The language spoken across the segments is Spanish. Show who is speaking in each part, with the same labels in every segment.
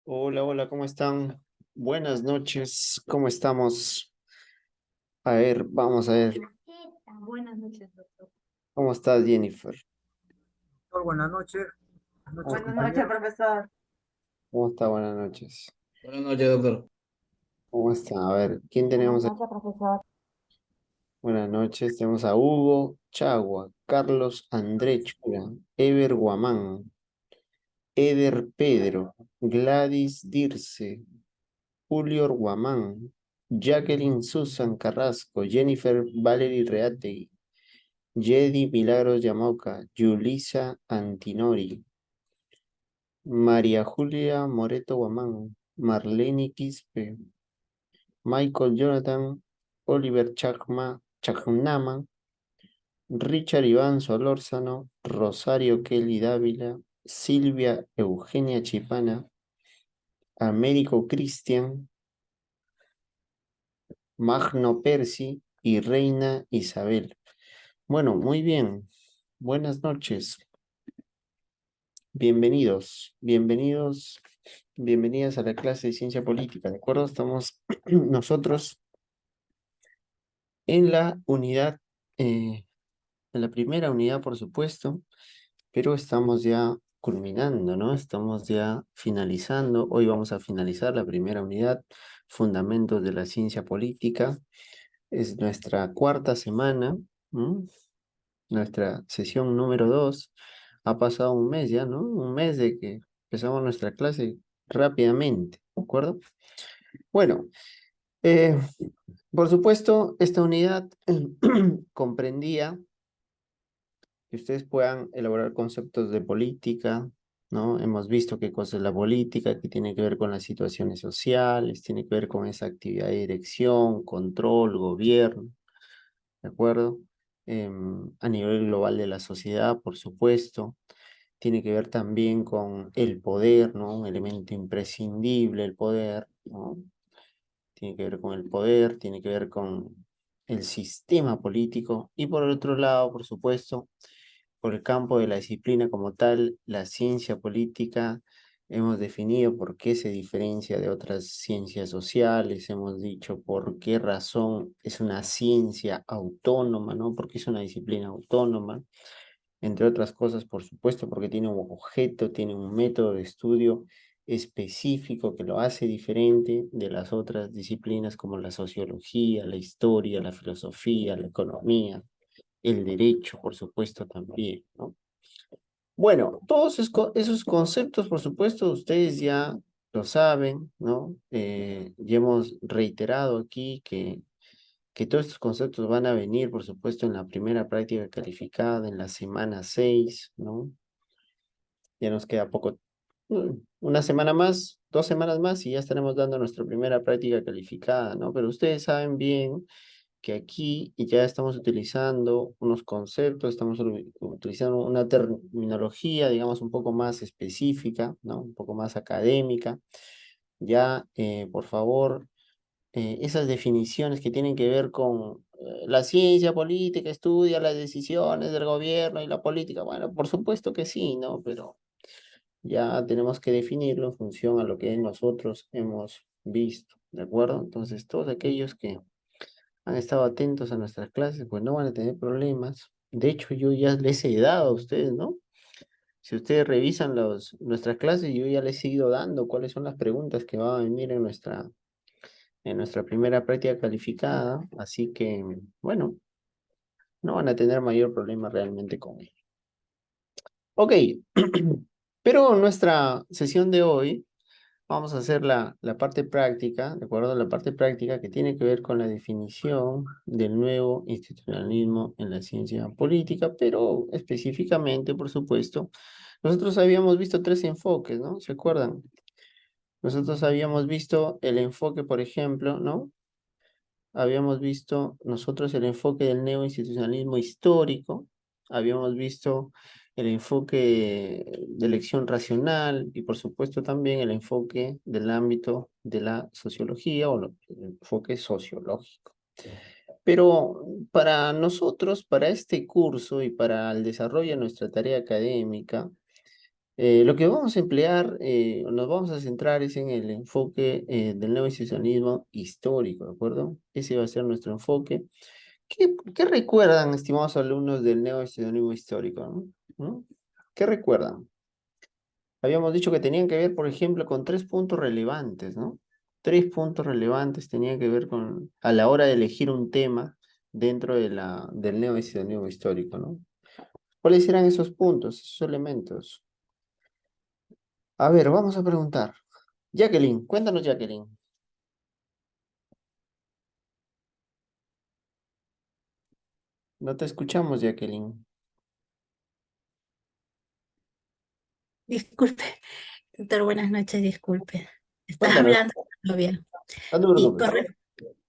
Speaker 1: Hola, hola, ¿cómo están? Buenas noches, ¿cómo estamos? A ver, vamos a ver,
Speaker 2: Buenas noches, doctor.
Speaker 1: ¿cómo estás, Jennifer?
Speaker 3: Buenas noches. Buenas
Speaker 1: ¿Cómo
Speaker 3: noches,
Speaker 2: Buenas noches,
Speaker 3: compañeros.
Speaker 2: profesor.
Speaker 1: cómo está? Buenas noches.
Speaker 4: Buenas noches, doctor.
Speaker 1: ¿Cómo está? A ver, ¿quién
Speaker 2: Buenas
Speaker 1: tenemos aquí?
Speaker 2: noches, profesor.
Speaker 1: Buenas noches, tenemos a Hugo Chagua, Carlos André Chura, Ever Guamán, Eder Pedro, Gladys Dirce, Julio Guamán, Jacqueline Susan Carrasco, Jennifer Valerie Reate, Yedi Milagros Yamoca, Yulisa Antinori, María Julia Moreto Guamán, Marlene Quispe, Michael Jonathan, Oliver Chacnama, Richard Iván Solórzano, Rosario Kelly Dávila, Silvia Eugenia Chipana, Américo Cristian, Magno Percy y Reina Isabel. Bueno, muy bien. Buenas noches. Bienvenidas a la clase de ciencia política, ¿de acuerdo? Estamos nosotros en la unidad, en la primera unidad, por supuesto, pero estamos ya culminando, ¿no? Estamos ya finalizando. Hoy vamos a finalizar la primera unidad, Fundamentos de la Ciencia Política. Es nuestra cuarta semana, ¿m? Nuestra sesión número 2. Ha pasado un mes ya, ¿no? Un mes de que empezamos nuestra clase rápidamente, ¿de acuerdo? Bueno, eh, por supuesto, esta unidad comprendía que ustedes puedan elaborar conceptos de política, ¿no? Hemos visto qué cosa es la política, que tiene que ver con las situaciones sociales, tiene que ver con esa actividad de dirección, control, gobierno, ¿de acuerdo? A nivel global de la sociedad, por supuesto. Tiene que ver también con el poder, ¿no? Un elemento imprescindible, el poder, ¿no? Tiene que ver con el poder, tiene que ver con el sistema político y por el otro lado, por supuesto, por el campo de la disciplina como tal, la ciencia política, hemos definido por qué se diferencia de otras ciencias sociales, hemos dicho por qué razón es una ciencia autónoma, ¿no? Porque es una disciplina autónoma, entre otras cosas, por supuesto, porque tiene un objeto, tiene un método de estudio específico que lo hace diferente de las otras disciplinas como la sociología, la historia, la filosofía, la economía, el derecho, por supuesto, también, ¿no? Bueno, todos esos conceptos, por supuesto, ustedes ya lo saben, ¿no? Ya hemos reiterado aquí que todos estos conceptos van a venir, por supuesto, en la primera práctica calificada, en la semana 6, ¿no? Ya nos queda poco, una semana más, 2 semanas más y ya estaremos dando nuestra primera práctica calificada, ¿no? Pero ustedes saben bien que aquí ya estamos utilizando unos conceptos, estamos utilizando una terminología, digamos, un poco más específica, ¿no? Un poco más académica. Ya, por favor, esas definiciones que tienen que ver con la ciencia política, estudia las decisiones del gobierno y la política. Bueno, por supuesto que sí, ¿no? Pero ya tenemos que definirlo en función a lo que nosotros hemos visto, ¿de acuerdo? Entonces, todos aquellos que han estado atentos a nuestras clases, pues no van a tener problemas. De hecho, yo ya les he dado a ustedes, ¿no? Si ustedes revisan nuestras clases, yo ya les he ido dando cuáles son las preguntas que van a venir en nuestra primera práctica calificada, así que, bueno, no van a tener mayor problema realmente con ello. Ok, pero en nuestra sesión de hoy vamos a hacer la parte práctica, ¿de acuerdo? La parte práctica que tiene que ver con la definición del nuevo institucionalismo en la ciencia política, pero específicamente, por supuesto, nosotros habíamos visto tres enfoques, ¿no? ¿Se acuerdan? Nosotros habíamos visto el enfoque, por ejemplo, ¿no? Habíamos visto nosotros el enfoque del neoinstitucionalismo histórico, habíamos visto el enfoque de elección racional y por supuesto también el enfoque del ámbito de la sociología o el enfoque sociológico. Pero para nosotros, para este curso y para el desarrollo de nuestra tarea académica, Lo que vamos a emplear, nos vamos a centrar es en el enfoque del neoinstitucionalismo histórico, ¿de acuerdo? Ese va a ser nuestro enfoque. ¿Qué recuerdan, estimados alumnos, del neoinstitucionalismo histórico? ¿No? ¿Qué recuerdan? Habíamos dicho que tenían que ver, por ejemplo, con tres puntos relevantes, ¿no? Tres puntos relevantes tenían que ver con, a la hora de elegir un tema dentro de del neoinstitucionalismo histórico, ¿no? ¿Cuáles eran esos puntos, esos elementos? A ver, vamos a preguntar. Jacqueline, cuéntanos, Jacqueline. No te escuchamos, Jacqueline.
Speaker 4: Disculpe, doctor, buenas noches, disculpe. Estaba
Speaker 1: Cuéntanos,
Speaker 4: hablando todavía.
Speaker 1: no te
Speaker 4: Y
Speaker 1: preocupes.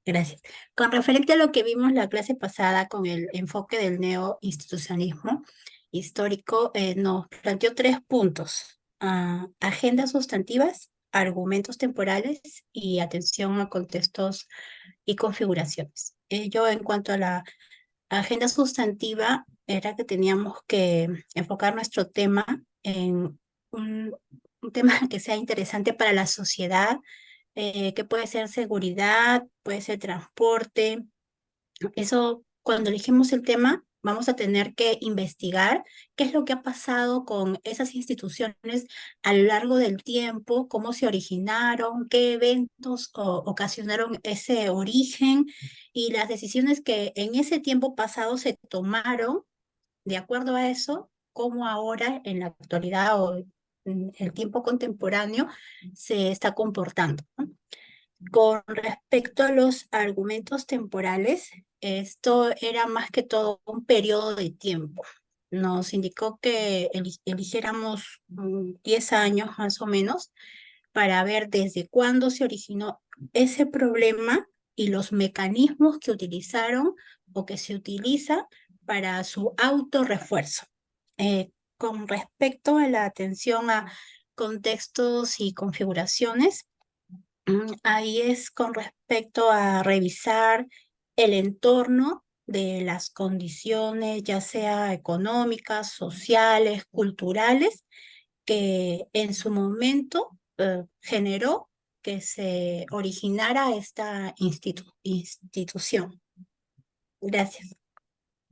Speaker 4: gracias. Con referente a lo que vimos la clase pasada con el enfoque del neoinstitucionalismo histórico, nos planteó tres puntos: agendas sustantivas, argumentos temporales y atención a contextos y configuraciones. Yo, en cuanto a la agenda sustantiva, era que teníamos que enfocar nuestro tema en un, un tema que sea interesante para la sociedad, que puede ser seguridad, puede ser transporte. Eso, cuando elegimos el tema, vamos a tener que investigar qué es lo que ha pasado con esas instituciones a lo largo del tiempo, cómo se originaron, qué eventos ocasionaron ese origen y las decisiones que en ese tiempo pasado se tomaron de acuerdo a eso, cómo ahora en la actualidad o en el tiempo contemporáneo se está comportando, ¿no? Con respecto a los argumentos temporales, esto era más que todo un periodo de tiempo. Nos indicó que eligiéramos 10 años más o menos para ver desde cuándo se originó ese problema y los mecanismos que utilizaron o que se utiliza para su autorrefuerzo. Con respecto a la atención a contextos y configuraciones, ahí es con respecto a revisar el entorno de las condiciones, ya sea económicas, sociales, culturales, que en su momento generó que se originara esta institución. Gracias.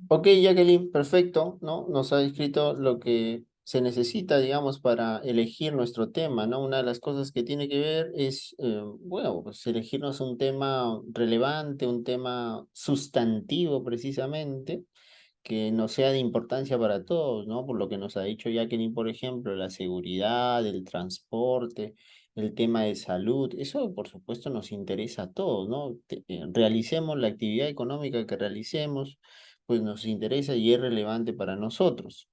Speaker 1: Ok, Jacqueline, perfecto, ¿no? Nos ha descrito lo que se necesita, digamos, para elegir nuestro tema, ¿no? Una de las cosas que tiene que ver es, bueno, pues elegirnos un tema relevante, un tema sustantivo precisamente, que no sea de importancia para todos, ¿no? Por lo que nos ha dicho Jacqueline, por ejemplo, la seguridad, el transporte, el tema de salud, eso por supuesto nos interesa a todos, ¿no? Realicemos la actividad económica que realicemos, pues nos interesa y es relevante para nosotros.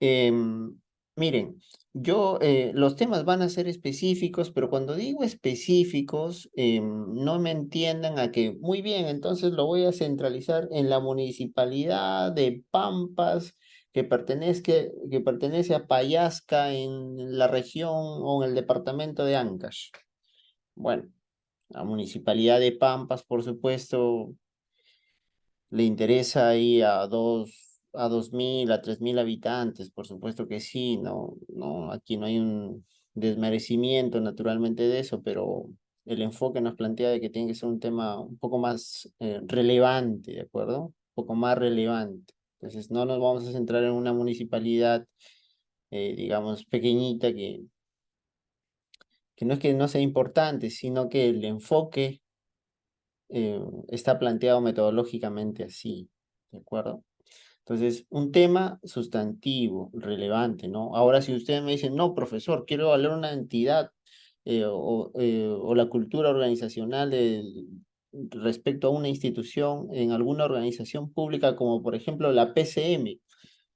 Speaker 1: Em, Miren, los temas van a ser específicos, pero cuando digo específicos, no me entiendan a que, muy bien, entonces lo voy a centralizar en la municipalidad de Pampas, que pertenece a Payasca en la región o en el departamento de Ancash. Bueno, la municipalidad de Pampas, por supuesto, le interesa ahí a 2.000, a 3.000 habitantes, por supuesto que sí, no, aquí no hay un desmerecimiento naturalmente de eso, pero el enfoque nos plantea de que tiene que ser un tema un poco más relevante, ¿de acuerdo? Un poco más relevante. Entonces, no nos vamos a centrar en una municipalidad, digamos, pequeñita que no es que no sea importante, sino que el enfoque está planteado metodológicamente así, ¿de acuerdo? Entonces, un tema sustantivo, relevante, ¿no? Ahora, si ustedes me dicen, no, profesor, quiero evaluar una entidad o la cultura organizacional respecto a una institución en alguna organización pública, como por ejemplo la PCM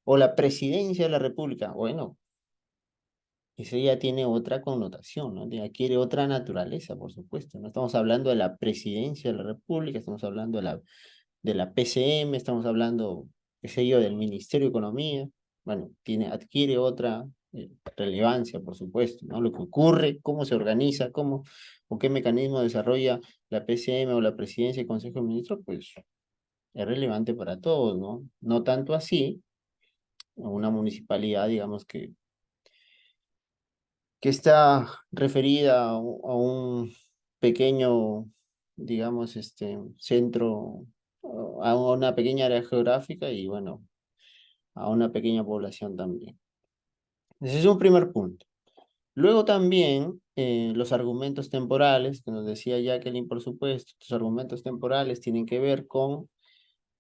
Speaker 1: o la Presidencia de la República, bueno, eso ya tiene otra connotación, ¿no? Ya adquiere otra naturaleza, por supuesto. No estamos hablando de la Presidencia de la República, estamos hablando de la PCM, estamos hablando, qué sé yo, del Ministerio de Economía. Bueno, adquiere otra relevancia, por supuesto, ¿no? Lo que ocurre, cómo se organiza, o qué mecanismo desarrolla la PCM o la Presidencia y Consejo de Ministros, pues es relevante para todos, ¿no? No tanto así, una municipalidad, digamos que que está referida a un pequeño, digamos, centro, a una pequeña área geográfica y bueno, a una pequeña población también. Ese es un primer punto. Luego también los argumentos temporales, que nos decía Jacqueline, por supuesto, los argumentos temporales tienen que ver con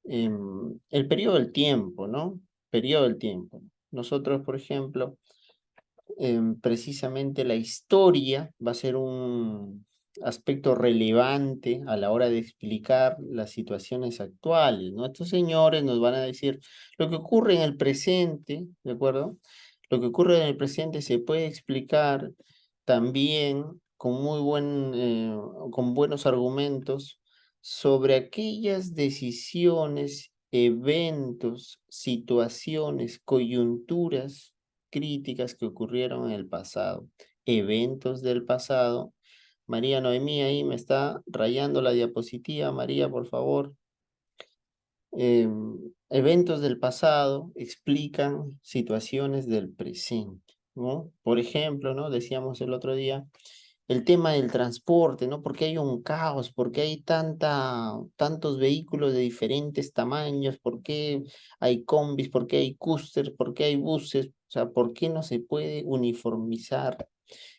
Speaker 1: el periodo del tiempo, ¿no? Periodo del tiempo. Nosotros, por ejemplo, precisamente la historia va a ser un aspecto relevante a la hora de explicar las situaciones actuales, ¿no? Estos señores nos van a decir lo que ocurre en el presente, ¿de acuerdo? Lo que ocurre en el presente se puede explicar también con buenos argumentos sobre aquellas decisiones, eventos, situaciones, coyunturas críticas que ocurrieron en el pasado, eventos del pasado. María Noemí ahí me está rayando la diapositiva. María, por favor. Eventos del pasado explican situaciones del presente, ¿no? Por ejemplo, ¿no? Decíamos el otro día, el tema del transporte, ¿no? ¿Por qué hay un caos? ¿Por qué hay tantos vehículos de diferentes tamaños? ¿Por qué hay combis? ¿Por qué hay cústers? ¿Por qué hay buses? O sea, ¿por qué no se puede uniformizar?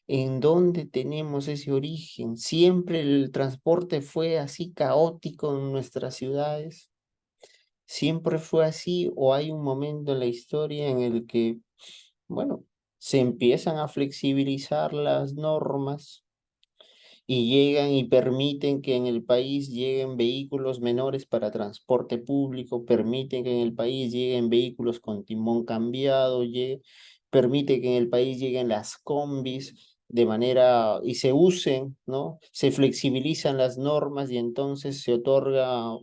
Speaker 1: ¿En dónde tenemos ese origen? ¿Siempre el transporte fue así caótico en nuestras ciudades? ¿Siempre fue así o hay un momento en la historia en el que, bueno, se empiezan a flexibilizar las normas y llegan y permiten que en el país lleguen vehículos menores para transporte público, permiten que en el país lleguen vehículos con timón cambiado, permite que en el país lleguen las combis de manera y se usen, ¿no? Se flexibilizan las normas y entonces se otorga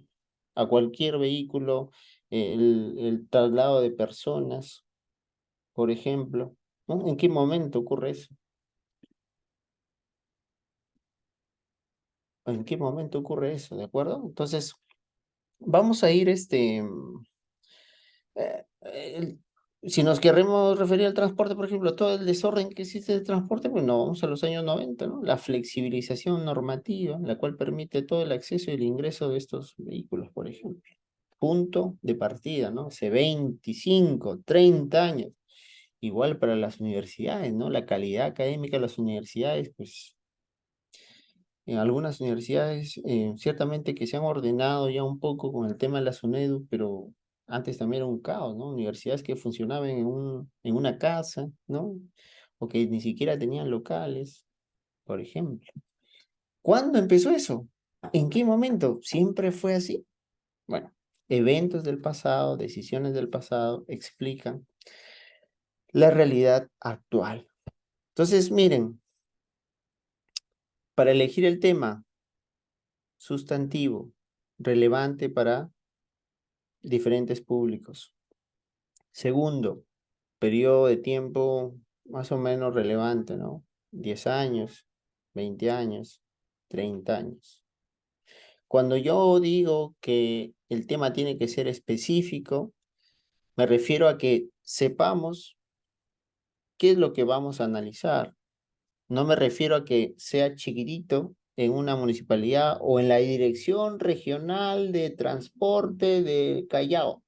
Speaker 1: a cualquier vehículo el traslado de personas, por ejemplo, ¿no? ¿En qué momento ocurre eso? ¿En qué momento ocurre eso? ¿De acuerdo? Entonces, vamos a ir, si nos queremos referir al transporte, por ejemplo, todo el desorden que existe del transporte, pues no, vamos a los años 90, ¿no? La flexibilización normativa, la cual permite todo el acceso y el ingreso de estos vehículos, por ejemplo. Punto de partida, ¿no? Hace 25, 30 años. Igual para las universidades, ¿no? La calidad académica de las universidades, pues en algunas universidades, ciertamente que se han ordenado ya un poco con el tema de la SUNEDU, pero antes también era un caos, ¿no? Universidades que funcionaban en una casa, ¿no? O que ni siquiera tenían locales, por ejemplo. ¿Cuándo empezó eso? ¿En qué momento? ¿Siempre fue así? Bueno, eventos del pasado, decisiones del pasado explican la realidad actual. Entonces, miren, para elegir el tema sustantivo relevante para diferentes públicos. Segundo, periodo de tiempo más o menos relevante, ¿no? 10 años, 20 años, 30 años. Cuando yo digo que el tema tiene que ser específico, me refiero a que sepamos qué es lo que vamos a analizar. No me refiero a que sea chiquitito en una municipalidad o en la Dirección Regional de Transporte de Callao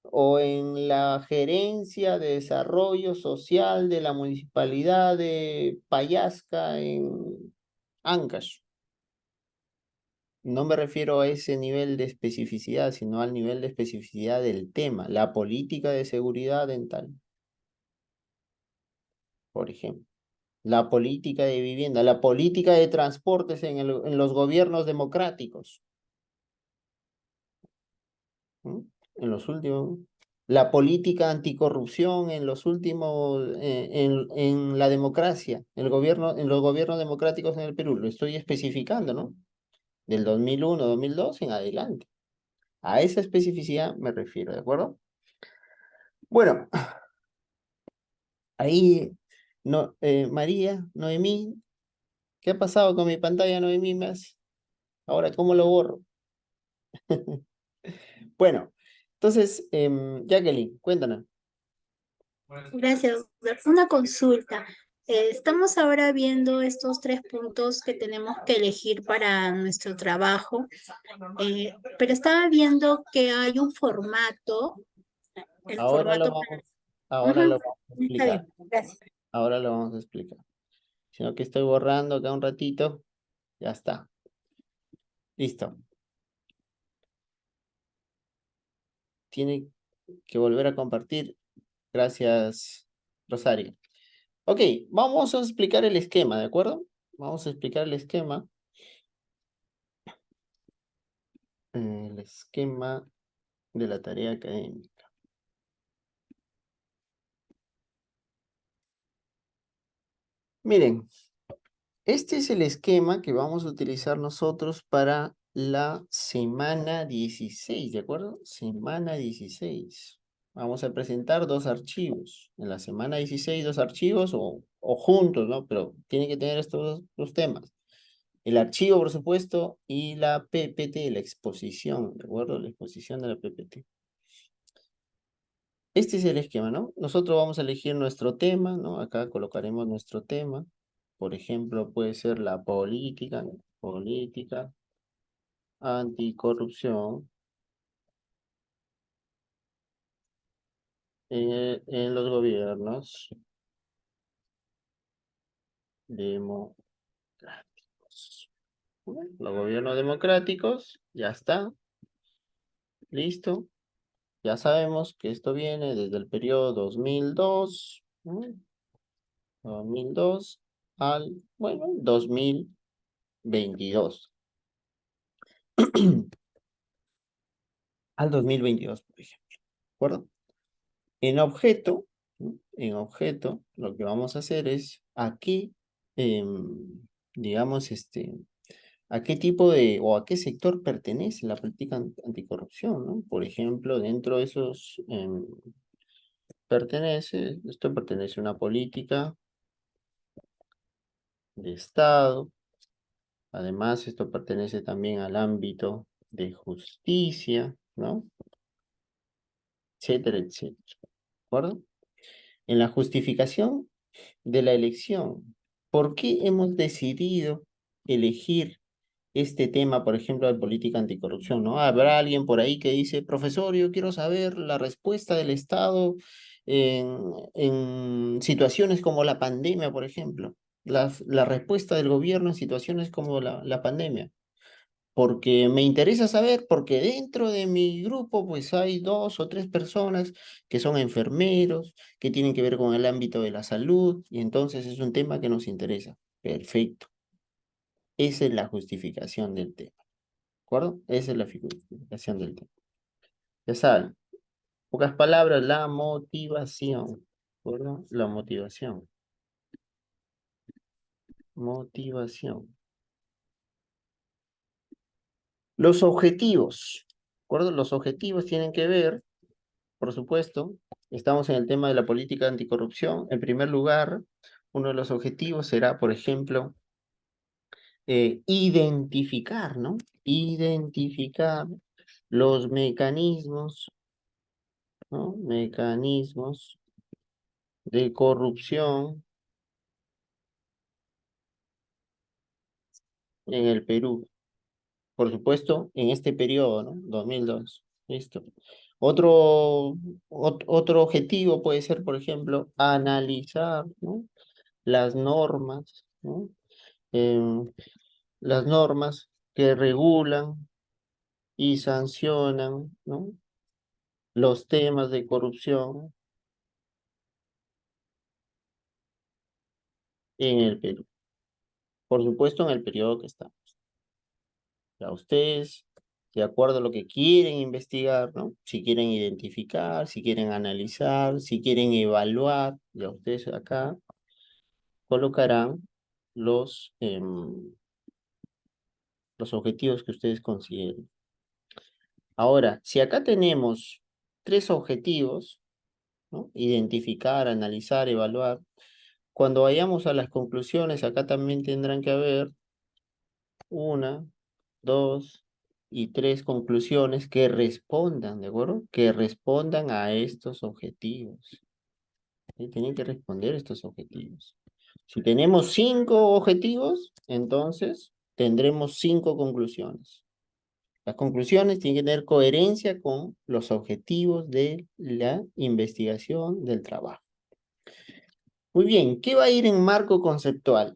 Speaker 1: o en la Gerencia de Desarrollo Social de la Municipalidad de Payasca en Ancash. No me refiero a ese nivel de especificidad, sino al nivel de especificidad del tema, la política de seguridad dental, por ejemplo. La política de vivienda, la política de transportes en los gobiernos democráticos. ¿Mm? En los últimos, la política anticorrupción en los últimos, en la democracia, en los gobiernos democráticos en el Perú, lo estoy especificando, ¿no? Del 2001, 2002 en adelante. A esa especificidad me refiero, ¿de acuerdo? Bueno, ahí, no, María, Noemí, ¿qué ha pasado con mi pantalla, Noemí? Ahora, ¿cómo lo borro? Bueno, entonces, Jacqueline, cuéntanos.
Speaker 4: Gracias, doctor. Una consulta. Estamos ahora viendo estos 3 puntos que tenemos que elegir para nuestro trabajo, pero estaba viendo que hay un formato, el
Speaker 1: Ahora lo
Speaker 4: formato
Speaker 1: vamos,
Speaker 4: para...
Speaker 1: ahora
Speaker 4: Ujú,
Speaker 1: lo vamos a
Speaker 4: está
Speaker 1: explicar.
Speaker 4: bien, gracias.
Speaker 1: Ahora lo vamos a explicar. Sino que estoy borrando acá un ratito. Ya está. Listo. Tiene que volver a compartir. Gracias, Rosario. Ok, vamos a explicar el esquema, ¿de acuerdo? Vamos a explicar el esquema. El esquema de la tarea académica. Miren, este es el esquema que vamos a utilizar nosotros para la semana 16, ¿de acuerdo? Semana 16. Vamos a presentar 2 archivos. En la semana 16, 2 archivos o juntos, ¿no? Pero tiene que tener estos dos temas. El archivo, por supuesto, y la PPT, la exposición, ¿de acuerdo? La exposición de la PPT. Este es el esquema, ¿no? Nosotros vamos a elegir nuestro tema, ¿no? Acá colocaremos nuestro tema. Por ejemplo, puede ser la política, ¿no? Política, anticorrupción en los gobiernos democráticos. Bueno, los gobiernos democráticos, ya está, listo. Ya sabemos que esto viene desde el periodo 2002, ¿no? 2002 al, bueno, 2022. Al 2022, por ejemplo, ¿de acuerdo? En objeto, ¿no? En objeto, lo que vamos a hacer es aquí, digamos, a qué tipo de o a qué sector pertenece la política anticorrupción, ¿no? Por ejemplo, dentro de esos esto pertenece a una política de Estado. Además, esto pertenece también al ámbito de justicia, ¿no? Etcétera, etcétera. ¿De acuerdo? En la justificación de la elección, ¿por qué hemos decidido elegir este tema, por ejemplo, de política anticorrupción, ¿no? Habrá alguien por ahí que dice, profesor, yo quiero saber la respuesta del Estado en situaciones como la pandemia, por ejemplo. La respuesta del gobierno en situaciones como la pandemia. Porque me interesa saber, porque dentro de mi grupo pues hay 2 o 3 personas que son enfermeros, que tienen que ver con el ámbito de la salud, y entonces es un tema que nos interesa. Perfecto. Esa es la justificación del tema, ¿de acuerdo? Esa es la justificación del tema. Ya saben, pocas palabras, la motivación, ¿de acuerdo? La motivación. Motivación. Los objetivos, ¿de acuerdo? Los objetivos tienen que ver, por supuesto, estamos en el tema de la política anticorrupción. En primer lugar, uno de los objetivos será, por ejemplo, identificar, ¿no? Identificar los mecanismos, ¿no? Mecanismos de corrupción en el Perú. Por supuesto, en este periodo, ¿no? 2002. Listo. Otro objetivo puede ser, por ejemplo, analizar, ¿no? Las normas, ¿no? Em, las normas que regulan y sancionan, ¿no? Los temas de corrupción en el Perú. Por supuesto, en el periodo que estamos. Ya ustedes, de acuerdo a lo que quieren investigar, ¿no? Si quieren identificar, si quieren analizar, si quieren evaluar, ya ustedes acá colocarán los objetivos que ustedes consideren. Ahora, si acá tenemos 3 objetivos, ¿no? Identificar, analizar, evaluar. Cuando vayamos a las conclusiones, acá también tendrán que haber 1, 2 y 3 conclusiones que respondan, ¿de acuerdo? Que respondan a estos objetivos. Tienen que responder estos objetivos. Si tenemos 5 objetivos, entonces tendremos 5 conclusiones. Las conclusiones tienen que tener coherencia con los objetivos de la investigación del trabajo. Muy bien, ¿qué va a ir en marco conceptual?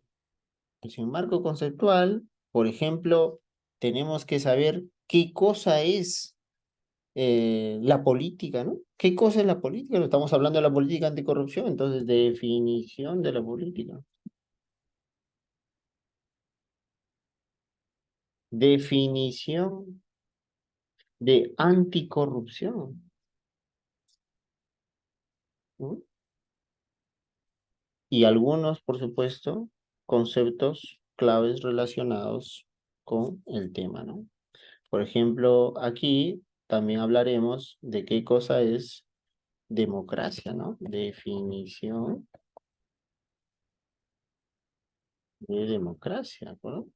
Speaker 1: Pues en marco conceptual, por ejemplo, tenemos que saber qué cosa es la política, ¿no? ¿Qué cosa es la política? Estamos hablando de la política anticorrupción, entonces definición de la política. Definición de anticorrupción, ¿no? Y algunos, por supuesto, conceptos claves relacionados con el tema, ¿no? Por ejemplo, aquí también hablaremos de qué cosa es democracia, ¿no? Definición de democracia, ¿de acuerdo?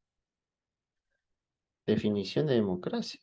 Speaker 1: Definición de democracia.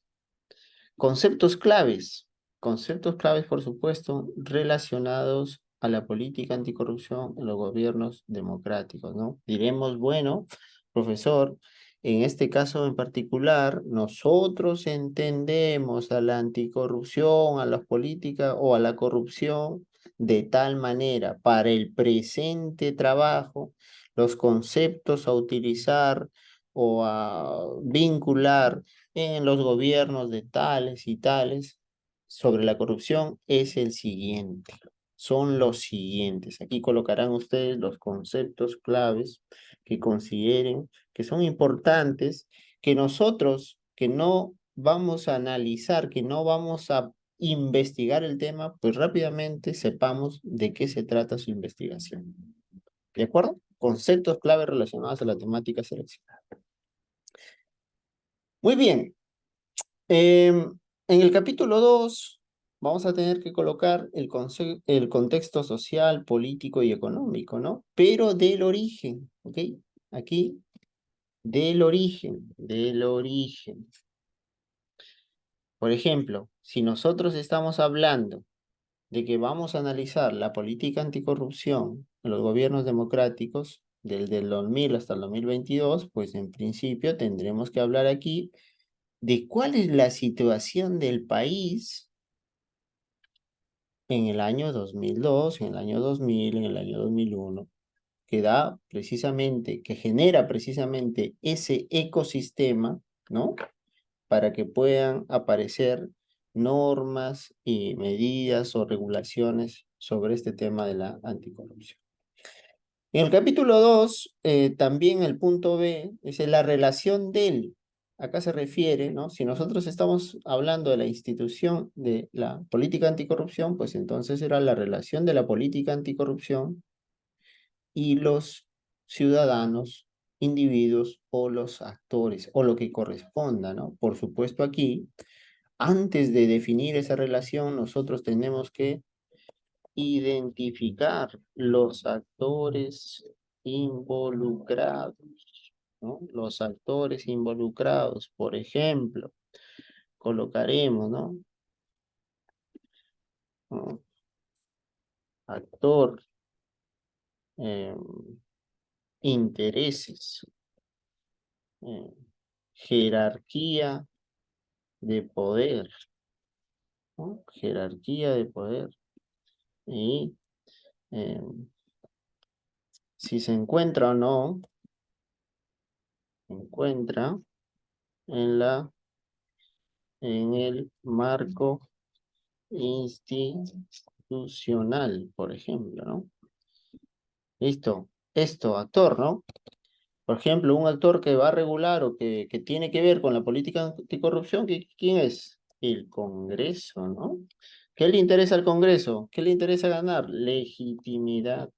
Speaker 1: Conceptos claves, por supuesto, relacionados a la política anticorrupción en los gobiernos democráticos, ¿no? Diremos, bueno, profesor, en este caso en particular, nosotros entendemos a la anticorrupción, a la política o a la corrupción de tal manera, para el presente trabajo, los conceptos a utilizar o a vincular en los gobiernos de tales y tales sobre la corrupción es el siguiente. Son los siguientes. Aquí colocarán ustedes los conceptos claves que consideren que son importantes, que nosotros, que no vamos a analizar, que no vamos a investigar el tema, pues rápidamente sepamos de qué se trata su investigación. ¿De acuerdo? Conceptos claves relacionados a la temática seleccionada. Muy bien. En el capítulo 2 vamos a tener que colocar el contexto social, político y económico, ¿no? Pero del origen, ¿ok? Aquí, del origen, del origen. Por ejemplo, si nosotros estamos hablando de que vamos a analizar la política anticorrupción en los gobiernos democráticos desde el 2000 hasta el 2022, pues en principio tendremos que hablar aquí de cuál es la situación del país en el año 2002, en el año 2000, en el año 2001, que da precisamente, que genera precisamente ese ecosistema, ¿no? Para que puedan aparecer normas y medidas o regulaciones sobre este tema de la anticorrupción. En el capítulo 2, también el punto B, es la relación del. Acá se refiere, ¿no? Si nosotros estamos hablando de la institución de la política anticorrupción, pues entonces era la relación de la política anticorrupción y los ciudadanos, individuos o los actores, o lo que corresponda, ¿no? Por supuesto aquí, antes de definir esa relación, nosotros tenemos que identificar los actores involucrados, ¿no? Los actores involucrados, por ejemplo, colocaremos, ¿no? ¿No? Actor, eh, intereses, eh, jerarquía de poder, ¿no? Jerarquía de poder. Y eh, si se encuentra o no, se encuentra en en el marco institucional, por ejemplo, ¿no? Listo. Esto, actor, ¿no? Por ejemplo, un actor que va a regular o que tiene que ver con la política anticorrupción, ¿quién es? El Congreso, ¿no? ¿Qué le interesa al Congreso? ¿Qué le interesa ganar? Legitimidad,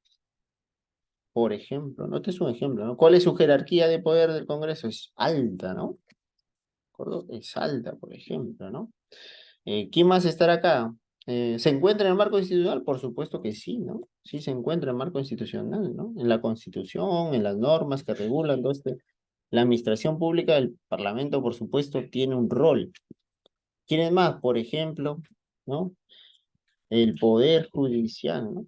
Speaker 1: por ejemplo, ¿no? Este es un ejemplo, ¿no? ¿Cuál es su jerarquía de poder del Congreso? Es alta, ¿no? ¿De acuerdo? Es alta, por ejemplo, ¿no? ¿Quién más estará acá? ¿Se encuentra en el marco institucional? Por supuesto que sí, ¿no? Sí se encuentra en el marco institucional, ¿no? En la Constitución, en las normas que regulan todo este. La administración pública del Parlamento, por supuesto, tiene un rol. ¿Quiénes más? Por ejemplo, ¿no? El Poder Judicial, ¿no?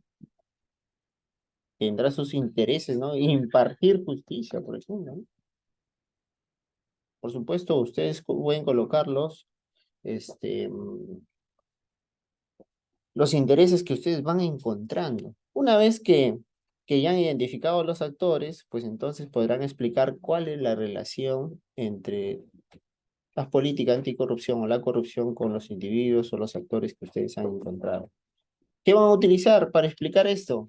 Speaker 1: tendrá sus intereses, ¿no? Impartir justicia, por ejemplo, ¿no? Por supuesto, ustedes pueden colocarlos, los intereses que ustedes van encontrando. Una vez que ya han identificado los actores, pues entonces podrán explicar cuál es la relación entre las políticas anticorrupción o la corrupción con los individuos o los actores que ustedes han encontrado. ¿Qué van a utilizar para explicar esto?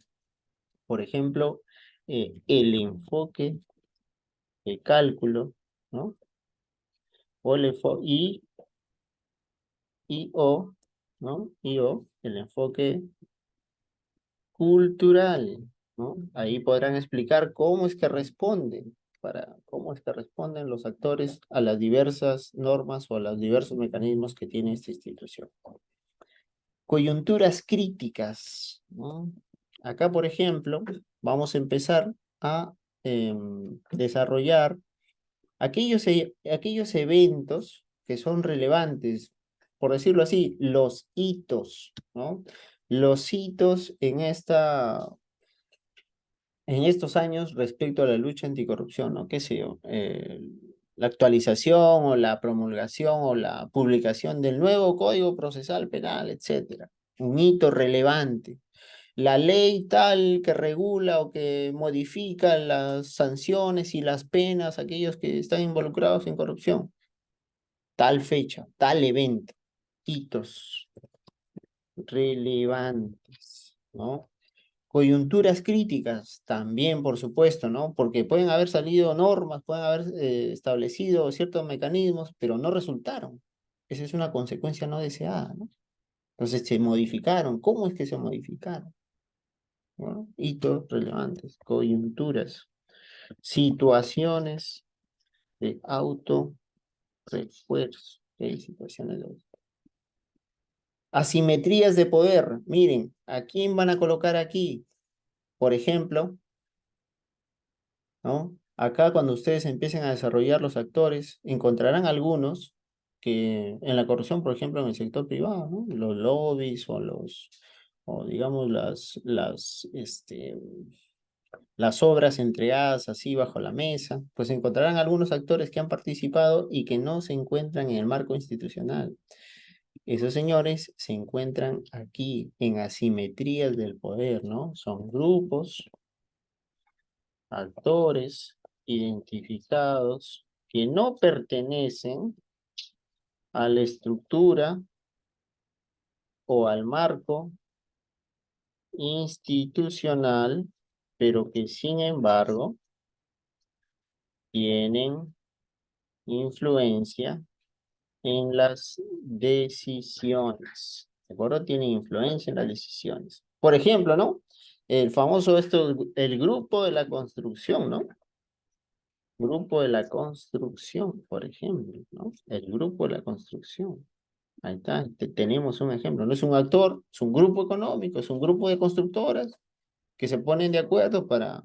Speaker 1: Por ejemplo, el enfoque, el cálculo, ¿no? O el o, ¿no? El enfoque cultural, ¿no? Ahí podrán explicar cómo es que responden, cómo es que responden los actores a las diversas normas o a los diversos mecanismos que tiene esta institución. Coyunturas críticas, ¿no? Acá, por ejemplo, vamos a empezar a desarrollar aquellos eventos que son relevantes, por decirlo así, los hitos, ¿no? Los hitos en estos años respecto a la lucha anticorrupción, ¿no? ¿Qué sé yo? La actualización o la promulgación o la publicación del nuevo Código Procesal Penal, etcétera. Un hito relevante. La ley tal que regula o que modifica las sanciones y las penas a aquellos que están involucrados en corrupción. Tal fecha, tal evento. Hitos relevantes, ¿no? Coyunturas críticas también, por supuesto, ¿no? Porque pueden haber salido normas, pueden haber establecido ciertos mecanismos, pero no resultaron. Esa es una consecuencia no deseada, ¿no? Entonces se modificaron. ¿Cómo es que se modificaron? ¿No? Hitos relevantes, coyunturas, situaciones de autorrefuerzo. ¿Ok? Situaciones de asimetrías de poder. Miren, ¿a quién van a colocar aquí? Por ejemplo, ¿no? Acá cuando ustedes empiecen a desarrollar los actores, encontrarán algunos que en la corrupción, por ejemplo, en el sector privado, ¿no? Los lobbies o digamos las obras entregadas así bajo la mesa, pues encontrarán algunos actores que han participado y que no se encuentran en el marco institucional. Esos señores se encuentran aquí en asimetrías del poder, ¿no? Son grupos actores identificados que no pertenecen a la estructura o al marco institucional, pero que sin embargo tienen influencia en las decisiones. ¿De acuerdo? Tienen influencia en las decisiones. Por ejemplo, ¿no? El famoso el grupo de la construcción, ¿no? Grupo de la construcción, por ejemplo, ¿no? El grupo de la construcción. Ahí está, tenemos un ejemplo. No es un actor, es un grupo económico, es un grupo de constructoras que se ponen de acuerdo para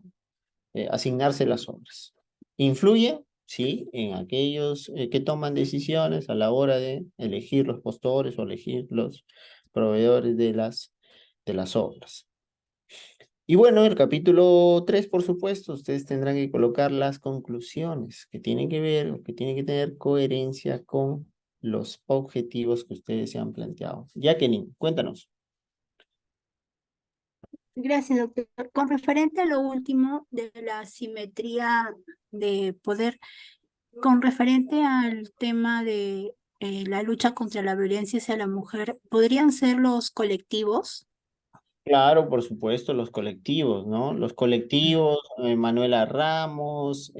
Speaker 1: asignarse las obras. ¿Influye? Sí, en aquellos que toman decisiones a la hora de elegir los postores o elegir los proveedores de las obras. Y bueno, el capítulo 3, por supuesto, ustedes tendrán que colocar las conclusiones que tienen que ver, o que tienen que tener coherencia con los objetivos que ustedes se han planteado. Jacqueline, cuéntanos.
Speaker 4: Gracias, doctor. Con referente a lo último de la simetría de poder, con referente al tema de la lucha contra la violencia hacia la mujer, ¿podrían ser los colectivos?
Speaker 1: Claro, por supuesto, los colectivos, ¿no? Los colectivos, Manuela Ramos,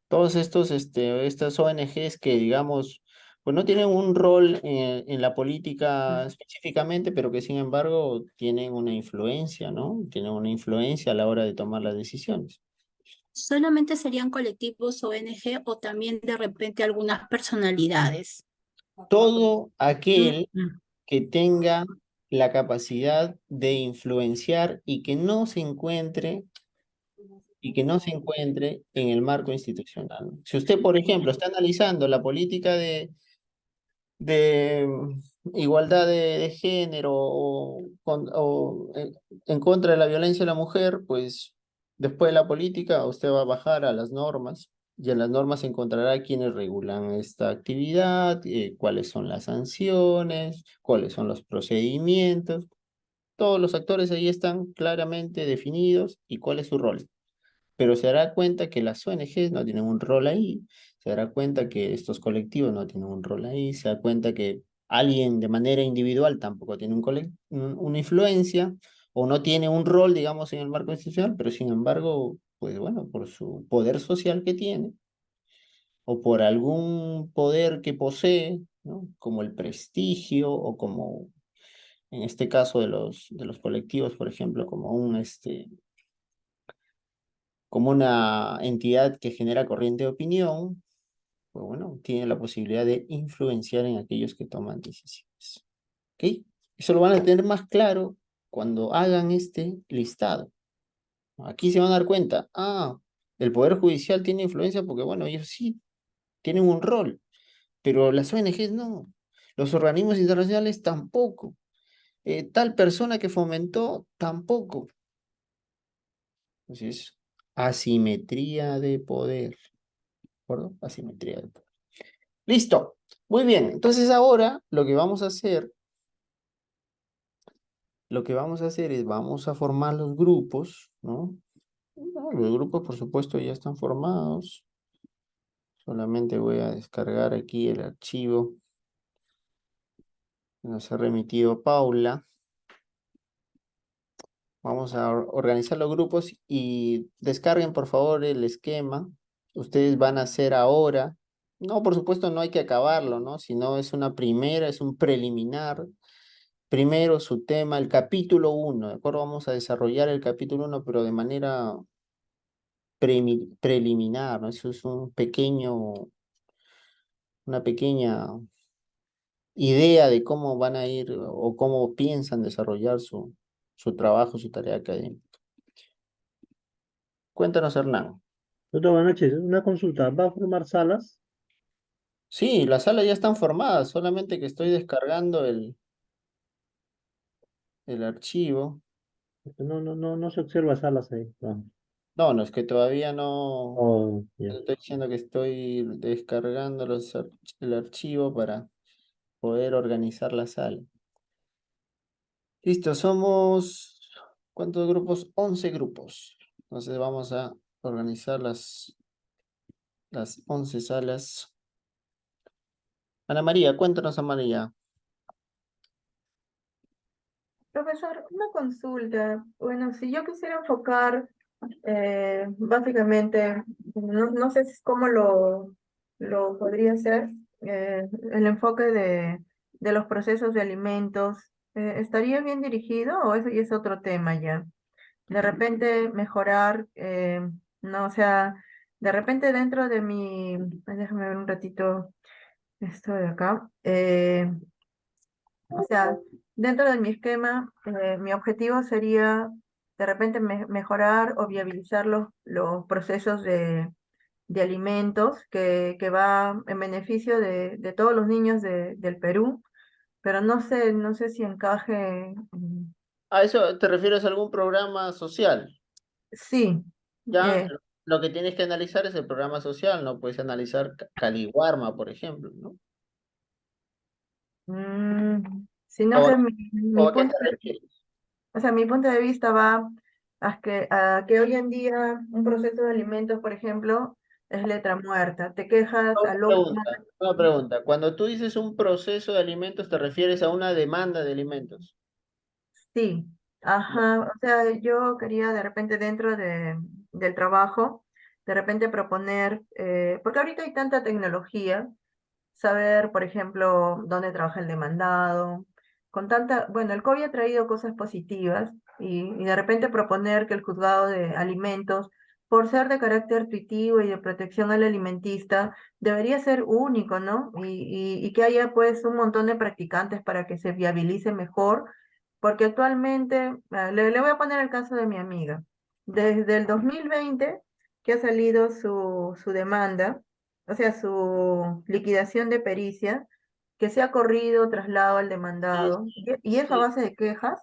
Speaker 1: todos estas ONGs que, digamos, pues no tienen un rol en la política específicamente, pero que sin embargo tienen una influencia, ¿no? Tienen una influencia a la hora de tomar las decisiones.
Speaker 4: ¿Solamente serían colectivos ONG o también de repente algunas personalidades?
Speaker 1: Todo aquel
Speaker 4: Mm.
Speaker 1: que tenga la capacidad de influenciar y que no se encuentre en el marco institucional. Si usted, por ejemplo, está analizando la política de igualdad de género o en contra de la violencia de la mujer, pues después de la política usted va a bajar a las normas y en las normas encontrará quiénes regulan esta actividad, cuáles son las sanciones, cuáles son los procedimientos. Todos los actores ahí están claramente definidos y cuál es su rol. Pero se dará cuenta que las ONGs no tienen un rol ahí, se dará cuenta que estos colectivos no tienen un rol ahí, se da cuenta que alguien de manera individual tampoco tiene una influencia o no tiene un rol, digamos, en el marco institucional, pero sin embargo, pues bueno, por su poder social que tiene o por algún poder que posee, ¿no? Como el prestigio o como, en este caso de los colectivos, por ejemplo, como una entidad que genera corriente de opinión, pues bueno, tiene la posibilidad de influenciar en aquellos que toman decisiones. ¿Ok? Eso lo van a tener más claro cuando hagan este listado. Aquí se van a dar cuenta, el Poder Judicial tiene influencia porque, bueno, ellos sí tienen un rol, pero las ONGs no, los organismos internacionales tampoco, tal persona que fomentó tampoco. Entonces, asimetría de poder, ¿de acuerdo? Asimetría de poder. Listo. Muy bien. Entonces ahora lo que vamos a hacer es vamos a formar los grupos, ¿no? Los grupos, por supuesto, ya están formados. Solamente voy a descargar aquí el archivo que nos ha remitido Paula. Vamos a organizar los grupos y descarguen, por favor, el esquema. Ustedes van a hacer ahora. No, por supuesto, no hay que acabarlo, ¿no? Sino es una primera, es un preliminar. Primero su tema, el capítulo 1, ¿de acuerdo? Vamos a desarrollar el capítulo 1, pero de manera preliminar, ¿no? Eso es una pequeña idea de cómo van a ir o cómo piensan desarrollar su trabajo, su tarea académica. Cuéntanos, Hernán.
Speaker 5: Doctor, buenas noches. Una consulta. ¿Va a formar salas?
Speaker 1: Sí, las salas ya están formadas, solamente que estoy descargando el archivo.
Speaker 5: Porque no se observa salas ahí. Vamos.
Speaker 1: No, no, es que todavía no.
Speaker 5: Oh, ya.
Speaker 1: Estoy diciendo que estoy descargando el archivo para poder organizar la sala. Listo, somos, ¿cuántos grupos? 11 grupos. Entonces vamos a organizar las 11 salas. Ana María, cuéntanos, Ana María.
Speaker 2: Profesor, una consulta. Bueno, si yo quisiera enfocar básicamente, no sé cómo lo podría hacer, el enfoque de los procesos de alimentos, ¿estaría bien dirigido o eso ya es otro tema ya? De repente mejorar, no, o sea, de repente dentro de mi, déjame ver un ratito esto de acá. O sea, dentro de mi esquema, mi objetivo sería de repente mejorar o viabilizar los procesos de alimentos que va en beneficio de todos los niños del Perú, pero no sé si encaje.
Speaker 1: ¿A eso te refieres a algún programa social?
Speaker 2: Sí,
Speaker 1: Ya,
Speaker 2: eh,
Speaker 1: lo que tienes que analizar es el programa social, no puedes analizar Caliwarma, por ejemplo, ¿no?
Speaker 2: si no
Speaker 1: ¿O,
Speaker 2: sé,
Speaker 1: o
Speaker 2: mi
Speaker 1: a qué
Speaker 2: punto
Speaker 1: te refieres?
Speaker 2: o sea, mi punto de vista va a que hoy en día un proceso de alimentos, por ejemplo, es letra muerta. Te quejas
Speaker 1: Una
Speaker 2: al otro.
Speaker 1: pregunta, una pregunta. Cuando tú dices un proceso de alimentos, ¿te refieres a una demanda de alimentos?
Speaker 2: Sí, ajá. O sea, yo quería de repente dentro del trabajo, de repente proponer, porque ahorita hay tanta tecnología, saber, por ejemplo, dónde trabaja el demandado, con tanta, bueno, el COVID ha traído cosas positivas y de repente proponer que el juzgado de alimentos, por ser de carácter tuitivo y de protección al alimentista, debería ser único, ¿no? Y que haya pues un montón de practicantes para que se viabilice mejor, porque actualmente, le voy a poner el caso de mi amiga. Desde el 2020 que ha salido su demanda, o sea, su liquidación de pericia, que se ha corrido traslado al
Speaker 1: Sí,
Speaker 2: demandado, y eso a
Speaker 1: sí,
Speaker 2: base de quejas.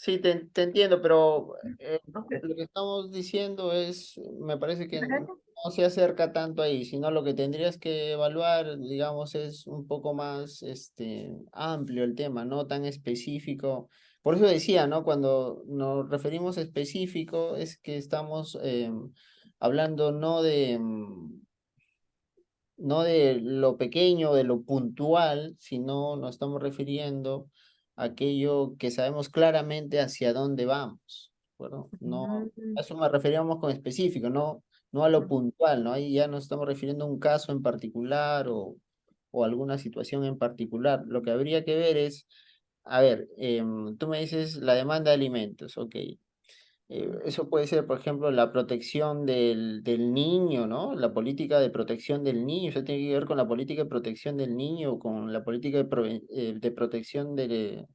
Speaker 1: Sí, te entiendo, pero
Speaker 2: Ok.
Speaker 1: lo que estamos diciendo es, me parece que
Speaker 2: ¿Verdad?
Speaker 1: no se acerca tanto ahí, sino lo que tendrías que evaluar, digamos, es un poco más amplio el tema, no tan específico. Por eso decía, ¿no? Cuando nos referimos a específico, es que estamos hablando no de lo pequeño, de lo puntual, sino nos estamos refiriendo a aquello que sabemos claramente hacia dónde vamos. Bueno, no,
Speaker 2: Mm,
Speaker 1: a eso me referíamos con específico, no a lo puntual, ¿no? Ahí ya nos estamos refiriendo a un caso en particular o alguna situación en particular. Lo que habría que ver es, a ver, tú me dices la demanda de alimentos, ok. Eso puede ser, por ejemplo, la protección del niño, ¿no? La política de protección del niño. Eso tiene que ver con la política de protección del niño o con la política de protección de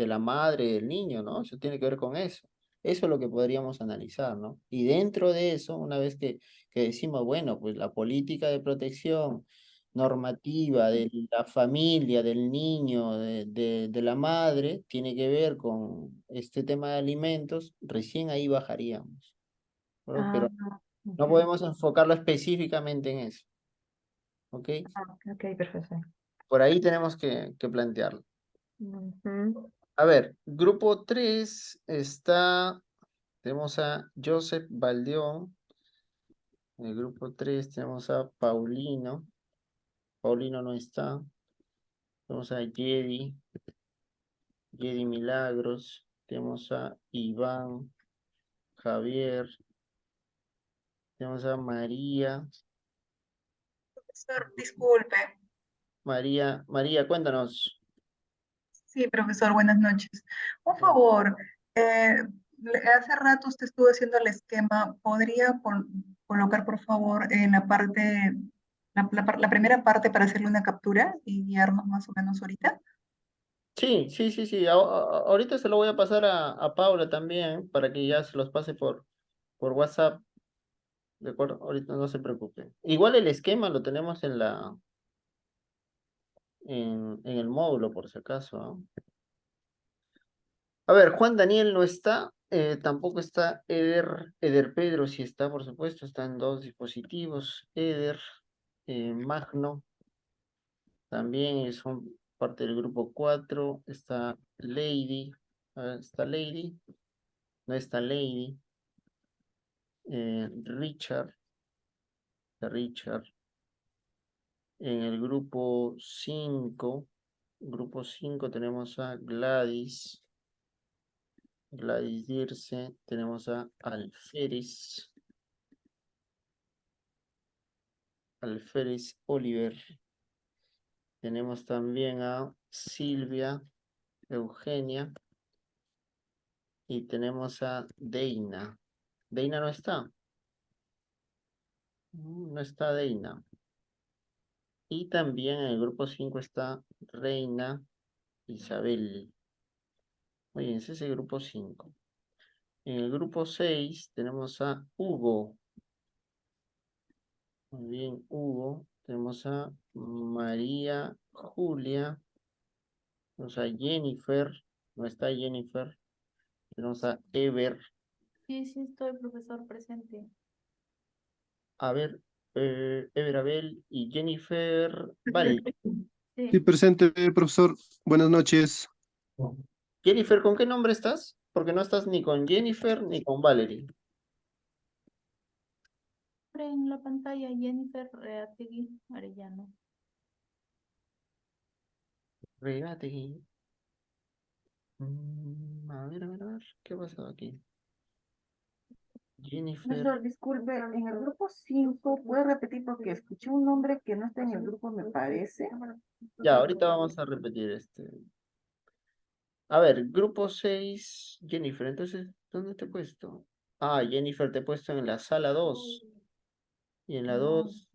Speaker 1: la madre del niño, ¿no? Eso tiene que ver con eso. Eso es lo que podríamos analizar, ¿no? Y dentro de eso, una vez que decimos, bueno, pues la política de protección normativa de la familia, del niño, de la madre, tiene que ver con este tema de alimentos, recién ahí bajaríamos, ¿no?
Speaker 2: ah,
Speaker 1: Pero no
Speaker 2: ok.
Speaker 1: podemos enfocarlo específicamente en eso, ¿ok?
Speaker 2: Ok, perfecto.
Speaker 1: Por ahí tenemos que plantearlo.
Speaker 2: Ujú.
Speaker 1: A ver, grupo 3 está, tenemos a Joseph Baldeón, en el grupo 3 tenemos a Paulino no está, tenemos a Jedi Milagros, tenemos a Iván, Javier, tenemos a
Speaker 6: Profesor, disculpe.
Speaker 1: María, cuéntanos.
Speaker 6: Sí, profesor, buenas noches. Un
Speaker 1: Bueno,
Speaker 6: favor, hace rato usted estuvo haciendo el esquema. ¿Podría colocar, por favor, en la parte, la primera parte para hacerle una captura y guiarnos más o menos ahorita?
Speaker 1: sí. Ahorita se lo voy a pasar a Paula también para que ya se los pase por WhatsApp, ¿de acuerdo? Ahorita no se preocupe. Igual el esquema lo tenemos en el módulo, por si acaso, ¿ah? A ver, Juan Daniel no está, tampoco está Eder Pedro sí está, por supuesto, están dos dispositivos, Eder, Magno, también son parte del grupo 4, está Lady, a ver, está Lady, no está Lady, Richard, en el grupo 5 tenemos a Gladys Dirce, tenemos a Alférez Oliver, tenemos también a Silvia, Eugenia, y tenemos a Deina. Deina no está. No está Deina. Y también en el grupo 5 está Reina Isabel. Muy bien, ese es el grupo 5. En el grupo 6 tenemos a Hugo. Muy bien, Hugo. Tenemos a María Julia. Tenemos a Jennifer. No está Jennifer. Tenemos a Ever.
Speaker 7: Sí, sí estoy, profesor, presente.
Speaker 1: A ver, Ever Abel y Jennifer Val.
Speaker 7: Sí,
Speaker 8: Sí, presente, profesor. Buenas noches.
Speaker 1: Jennifer, ¿con qué nombre estás? Porque no estás ni con Jennifer ni con Valerie.
Speaker 7: en la pantalla Jennifer Reategui Arellano.
Speaker 1: Regategui. A ver, ¿qué ha pasado aquí? Jennifer.
Speaker 9: Profesor, disculpe, en el grupo 5 ¿puede repetir? Porque escuché un nombre que no está en el grupo, me parece.
Speaker 1: Ya, ahorita vamos a repetir este. A ver, grupo 6, Jennifer. Entonces, ¿dónde te he puesto? Ah, Jennifer, te he puesto en la sala 2. Y en la 2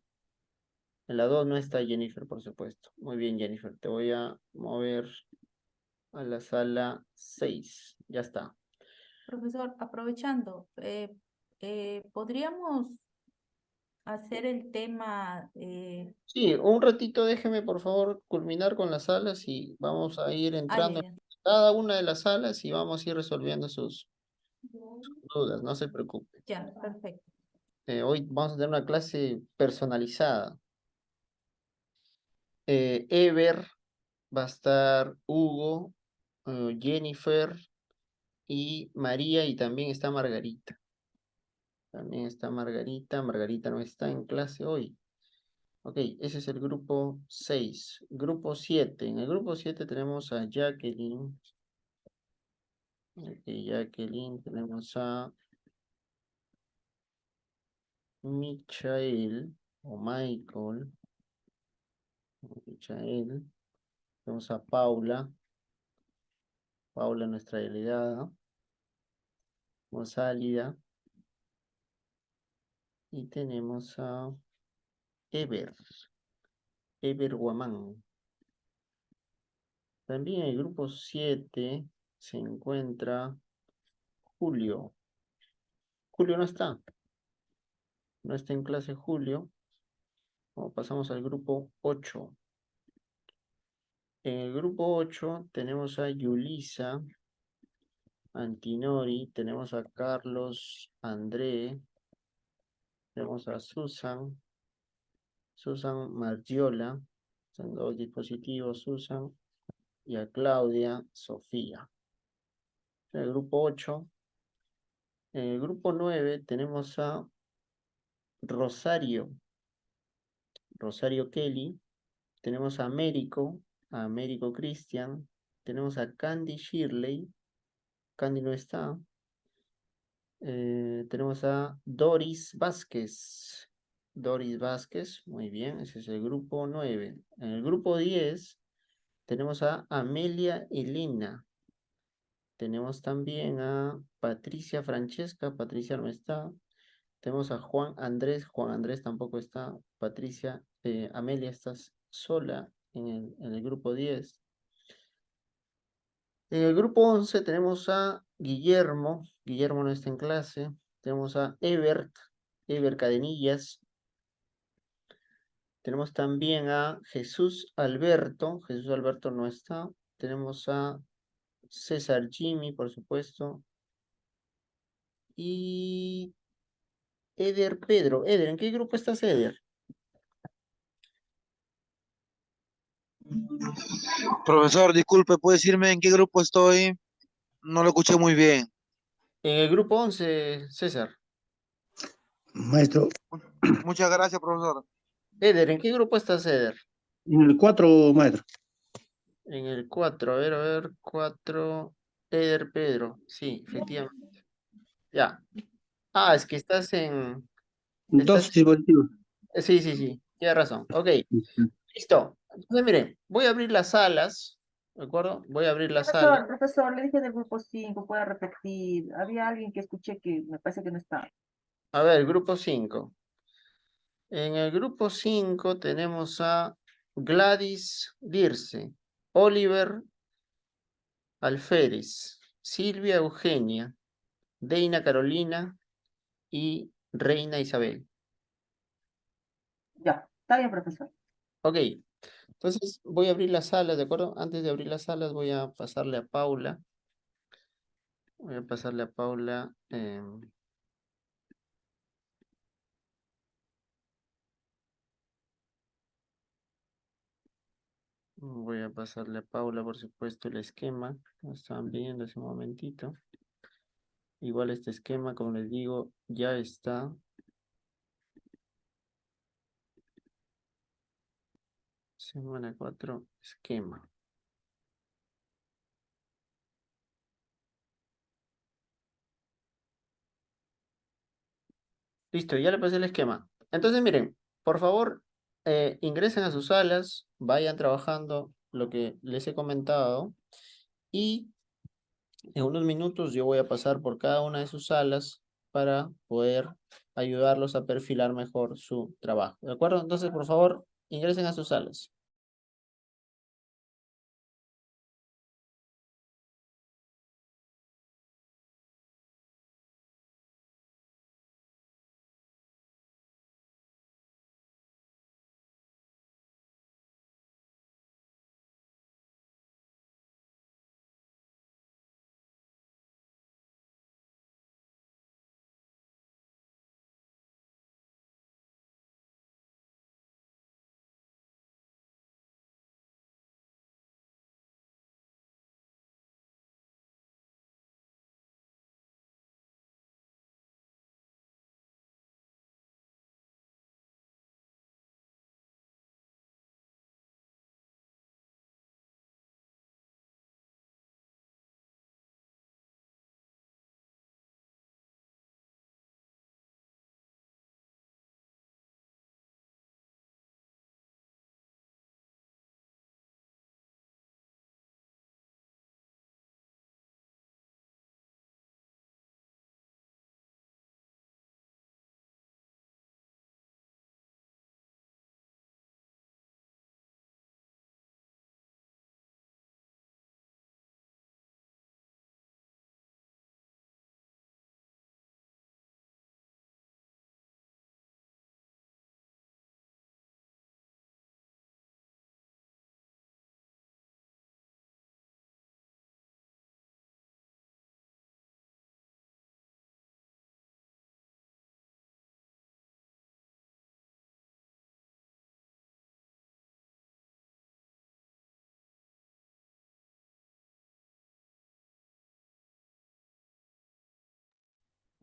Speaker 1: no está Jennifer, por supuesto. Muy bien, Jennifer. Te voy a mover a la sala 6. Ya está.
Speaker 7: Profesor, aprovechando, ¿podríamos hacer el tema?
Speaker 1: Sí, un ratito déjeme por favor culminar con las salas y vamos a ir
Speaker 7: Ya,
Speaker 1: entrando en
Speaker 7: ya.
Speaker 1: cada una de las salas y vamos a ir resolviendo sus dudas, no se preocupe.
Speaker 7: Ya, perfecto.
Speaker 1: Hoy vamos a tener una clase personalizada. Ever, va a estar Hugo, Jennifer y María y también está Margarita. También está Margarita. Margarita no está en clase hoy. Ok, ese es el grupo 6. Grupo 7. En el grupo 7 tenemos a Jacqueline. Ok, Jacqueline. Tenemos a Michael o Michael. Michael. Tenemos a Paula. Paula, nuestra delegada. Tenemos a Álida. Y tenemos a Ever. Ever Guamán. También en el grupo 7 se encuentra Julio. Julio no está. No está en clase Julio. Pasamos al grupo 8. En el grupo 8 tenemos a Yulisa Antinori, tenemos a Carlos André, tenemos a Susan Margiola, son dos dispositivos, Susan, y a Claudia Sofía. En el grupo 8. En el grupo 9 tenemos a Rosario Kelly, tenemos a Américo Cristian, tenemos a Candy Shirley, Candy no está. Tenemos a Doris Vázquez. Doris Vázquez, muy bien, ese es el grupo 9. En el grupo 10 tenemos a Amelia Elena. Tenemos también a Patricia Francesca, Patricia no está. Tenemos a Juan Andrés tampoco está. Patricia, Amelia, estás sola en el grupo 10. En el grupo 11 tenemos a Guillermo no está en clase. Tenemos a Ever Cadenillas. Tenemos también a Jesús Alberto no está. Tenemos a César Jimmy, por supuesto. Y Eder Pedro. Eder, ¿en qué grupo estás, Eder?
Speaker 10: Profesor, disculpe, ¿puede decirme en qué grupo estoy? No lo escuché muy bien.
Speaker 1: En el grupo 11, César.
Speaker 3: Maestro,
Speaker 10: Muchas gracias, profesor.
Speaker 1: Eder, ¿en qué grupo estás, Eder?
Speaker 3: en el 4, maestro.
Speaker 1: En el 4, a ver, 4. Eder Pedro. Sí, efectivamente. Ya. Ah, es que estás en...
Speaker 3: Dos
Speaker 1: Estás...
Speaker 3: dispositivos.
Speaker 1: Sí, tienes razón. Ok, listo. Entonces, miren, voy a abrir las salas, ¿de acuerdo? Voy a abrir las salas.
Speaker 9: Profesor, le dije del grupo 5, puede repetir. Había alguien que escuché que me parece que no está.
Speaker 1: A ver, grupo 5. En el grupo 5 tenemos a Gladys Dirce, Oliver Alférez, Silvia Eugenia, Deina Carolina y Reina Isabel.
Speaker 9: Ya, está bien, profesor.
Speaker 1: Ok, entonces voy a abrir las salas, ¿de acuerdo? Antes de abrir las salas voy a pasarle a Paula. Voy a pasarle a Paula. Voy a pasarle a Paula, por supuesto, el esquema. Lo estaban viendo hace un momentito. Igual este esquema, como les digo, ya está. Semana 4, esquema. Listo, ya le pasé el esquema. Entonces, miren, por favor, ingresen a sus salas, vayan trabajando lo que les he comentado y en unos minutos yo voy a pasar por cada una de sus salas para poder ayudarlos a perfilar mejor su trabajo. ¿De acuerdo? Entonces, por favor, ingresen a sus salas.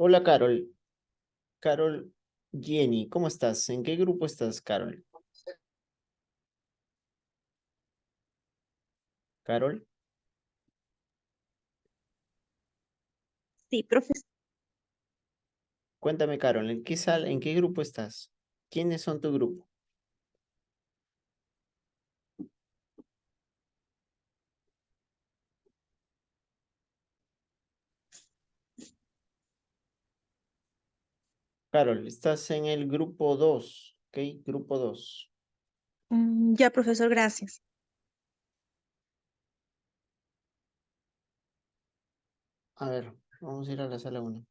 Speaker 1: Hola, Carol. Carol, Jenny, ¿cómo estás? ¿En qué grupo estás, Carol? Carol,
Speaker 11: Sí, profesor.
Speaker 1: cuéntame, Carol, ¿en qué grupo estás? ¿Quiénes son tu grupo? Carol, estás en el grupo 2, ¿ok? Grupo 2.
Speaker 11: Ya, profesor, gracias.
Speaker 1: A ver, vamos a ir a la sala 1.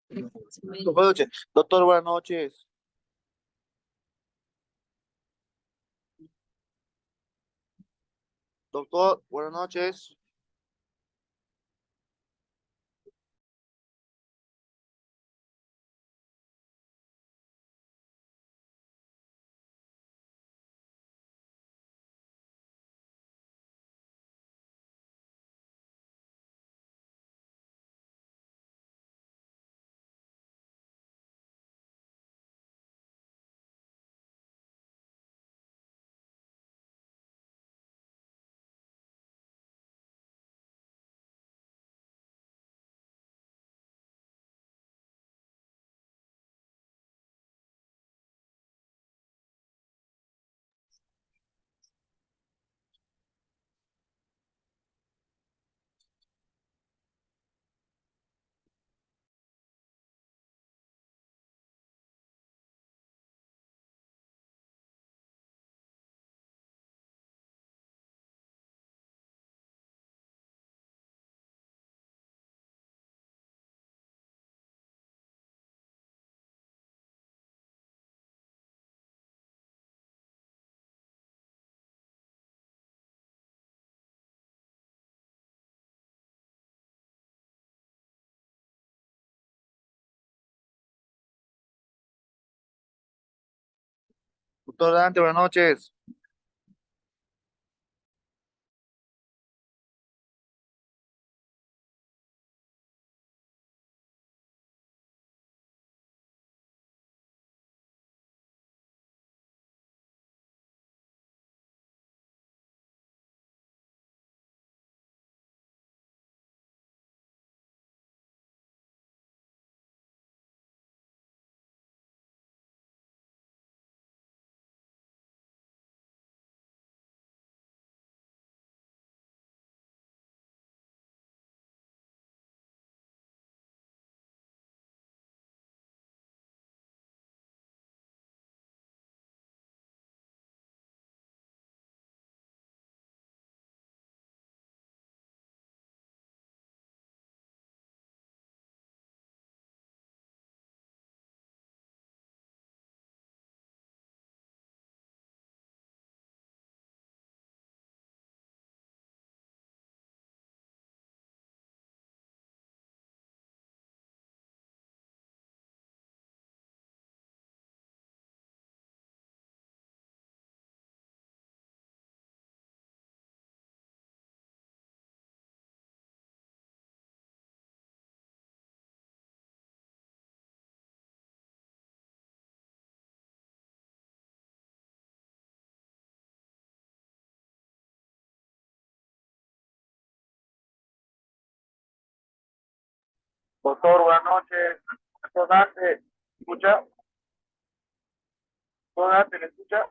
Speaker 10: Buenas noches. Doctor, buenas noches. Doctor, buenas noches. Doctor Dante, buenas noches. Doctor, buenas noches. Doctor Dante, ¿escucha? Doctor Dante, ¿me escucha?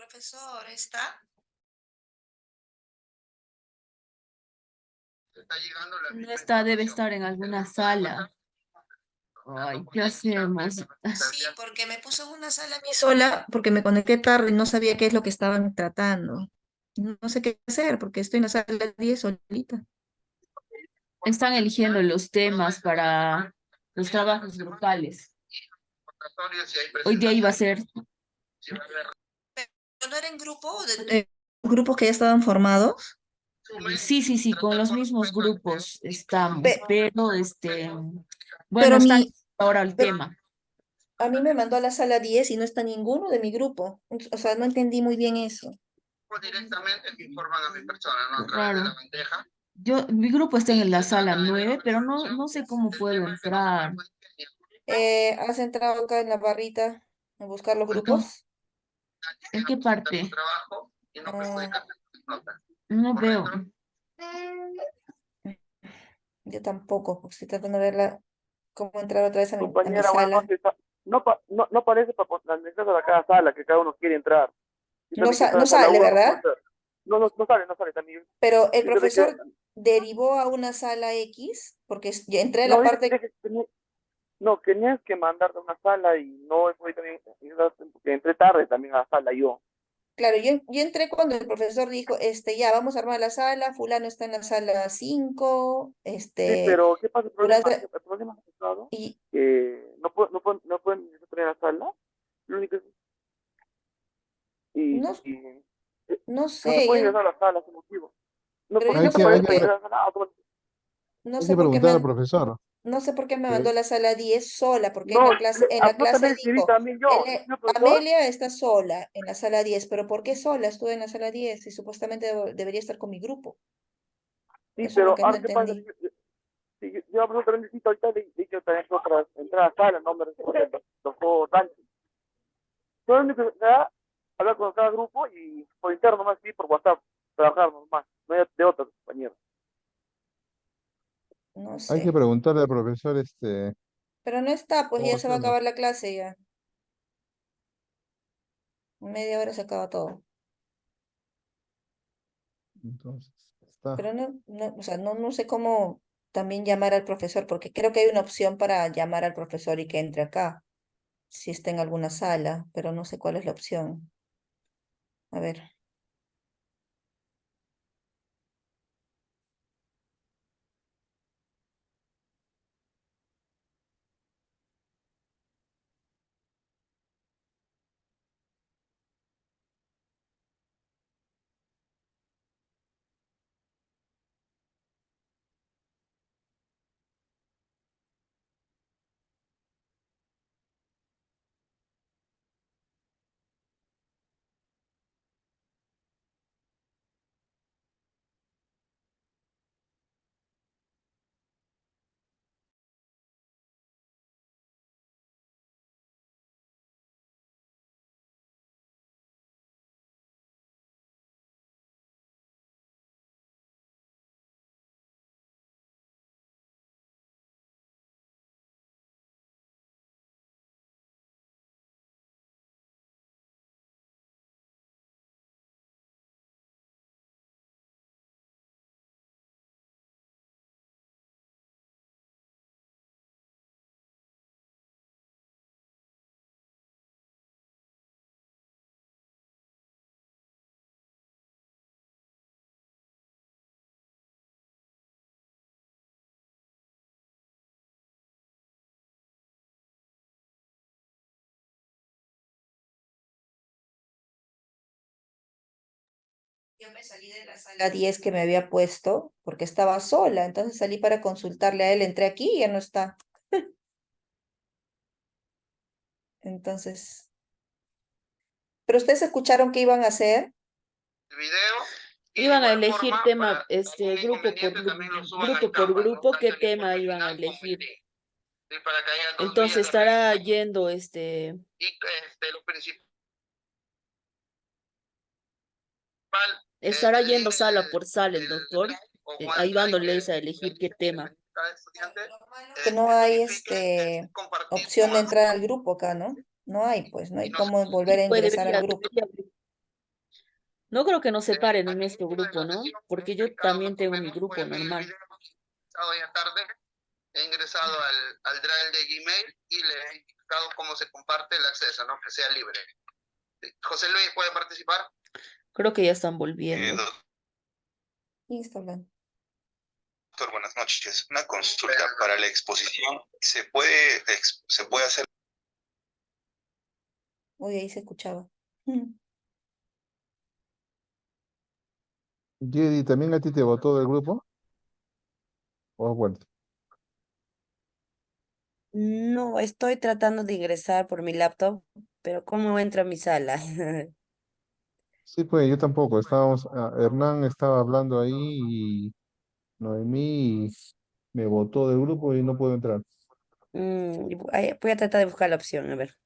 Speaker 2: profesor está?
Speaker 12: No está, debe estar en alguna sala. Ay, ¿qué hacemos?
Speaker 2: Sí, porque me puso en una sala a mí sola, porque me conecté tarde y no sabía qué es lo que estaban tratando. No sé qué hacer, porque estoy en la sala 10 solita.
Speaker 12: Están eligiendo los temas para los trabajos grupales. Hoy día iba a ser,
Speaker 2: ¿Pero no era en grupo? ¿Grupos que ya estaban formados?
Speaker 12: sí, con los mismos grupos estamos,
Speaker 2: Pe-
Speaker 12: pero bueno,
Speaker 2: pero
Speaker 12: están
Speaker 2: mi,
Speaker 12: ahora el
Speaker 2: pero
Speaker 12: tema.
Speaker 2: a mí me mandó a la sala 10 y no está ninguno de mi grupo. O sea, no entendí muy bien eso.
Speaker 12: Claro. Mi grupo está en la sala 9, pero no sé cómo puedo entrar.
Speaker 2: ¿Has entrado acá en la barrita a buscar los
Speaker 12: No,
Speaker 2: grupos?
Speaker 12: ¿en qué parte?
Speaker 2: Ah,
Speaker 12: No veo.
Speaker 2: yo tampoco, porque estoy tratando de verla, cómo entrar otra vez a mi
Speaker 13: Compañera, buenas
Speaker 2: sala.
Speaker 13: noches. No parece para la necesidad de cada sala que cada uno quiere entrar. Yo
Speaker 2: No,
Speaker 13: también quiero entrar
Speaker 2: no
Speaker 13: a sala
Speaker 2: sale,
Speaker 13: 1, no puedo
Speaker 2: ¿verdad?
Speaker 13: entrar. No sale también.
Speaker 2: Pero el
Speaker 13: Dice de que,
Speaker 2: profesor derivó a una sala X, porque yo entré a
Speaker 13: no,
Speaker 2: la parte.
Speaker 13: no, que tenías que mandarte a una sala y no, fue también, porque entré tarde también a la sala yo.
Speaker 2: Claro, yo entré cuando el profesor dijo, ya, vamos a armar la sala, fulano está en la sala 5,
Speaker 13: Sí, pero ¿qué pasa?
Speaker 2: fulano,
Speaker 13: El problema ha pasado
Speaker 2: y
Speaker 13: que no pueden entrar a la sala. Lo único
Speaker 2: no,
Speaker 13: y
Speaker 2: no
Speaker 13: no se
Speaker 2: sé,
Speaker 13: puede ingresar a la sala, ese motivo. No,
Speaker 2: pero yo
Speaker 13: no
Speaker 2: no
Speaker 13: se
Speaker 2: sé
Speaker 13: puede
Speaker 2: por
Speaker 13: ingresar
Speaker 2: qué,
Speaker 13: a la sala automáticamente.
Speaker 2: no
Speaker 14: Hay
Speaker 2: sé
Speaker 14: que
Speaker 2: por qué
Speaker 14: preguntar al profesor.
Speaker 2: no sé por qué me mandó
Speaker 14: que-
Speaker 2: a la sala 10 sola, porque
Speaker 13: No,
Speaker 2: en la
Speaker 13: no
Speaker 2: clase
Speaker 13: también escribí
Speaker 2: dijo,
Speaker 13: también yo. Señor profesor,
Speaker 2: Amelia está sola en la sala 10, pero ¿por qué sola estuve en la sala 10 y supuestamente debería estar con mi grupo?
Speaker 13: sí,
Speaker 2: Eso es lo
Speaker 13: pero
Speaker 2: que no
Speaker 13: ahora qué pasa.
Speaker 2: entendí.
Speaker 13: Sí, yo absolutamente necesito ahorita le dicho también otra entrar a sala, no me responde, doctor Dante. Yo lo único que da hablar con cada grupo y por interno más sí, por WhatsApp, trabajar normal, no hay de otros compañeros.
Speaker 2: No
Speaker 14: Hay que
Speaker 2: sé.
Speaker 14: preguntarle al profesor
Speaker 2: Pero no está, pues
Speaker 14: cómo
Speaker 2: ya se va a
Speaker 14: hacerlo.
Speaker 2: acabar la clase ya. En media hora se acaba todo.
Speaker 14: Entonces, está.
Speaker 2: Pero o sea, no sé cómo también llamar al profesor, porque creo que hay una opción para llamar al profesor y que entre acá, si está en alguna sala, pero no sé cuál es la opción. A ver. Yo me salí de la sala 10 que me había puesto porque estaba sola, entonces salí para consultarle a él, entré aquí y ya no está. Entonces, ¿pero ustedes escucharon qué iban a hacer?
Speaker 12: Iban a elegir tema, grupo por grupo, qué tema iban a elegir. Entonces estará yendo estará yendo sala por sala el doctor, ayudándoles a elegir qué tema.
Speaker 2: Que no hay opción de entrar al grupo acá, ¿no? No hay, pues, no hay cómo volver
Speaker 12: Sí,
Speaker 2: a ingresar al grupo.
Speaker 12: No creo que nos separen en nuestro grupo, ¿no? Porque yo también tengo mi grupo normal.
Speaker 10: Hoy a tarde he ingresado al Drive de Gmail y le he indicado cómo se comparte el acceso, ¿no? Que sea libre. José Luis, ¿puede participar?
Speaker 12: Creo que ya están volviendo.
Speaker 2: ¿Quién está hablando?
Speaker 15: Doctor, buenas noches. Una consulta para la exposición. Se puede hacer?
Speaker 2: Hoy ahí se escuchaba.
Speaker 14: Jedi, ¿también a ti te votó del grupo? ¿O has vuelto?
Speaker 16: No, estoy tratando de ingresar por mi laptop, pero ¿cómo entro a mi sala?
Speaker 14: Sí, pues yo tampoco. Hernán estaba hablando ahí y Noemí me votó del grupo y no puedo entrar.
Speaker 16: Voy a tratar de buscar la opción, a ver.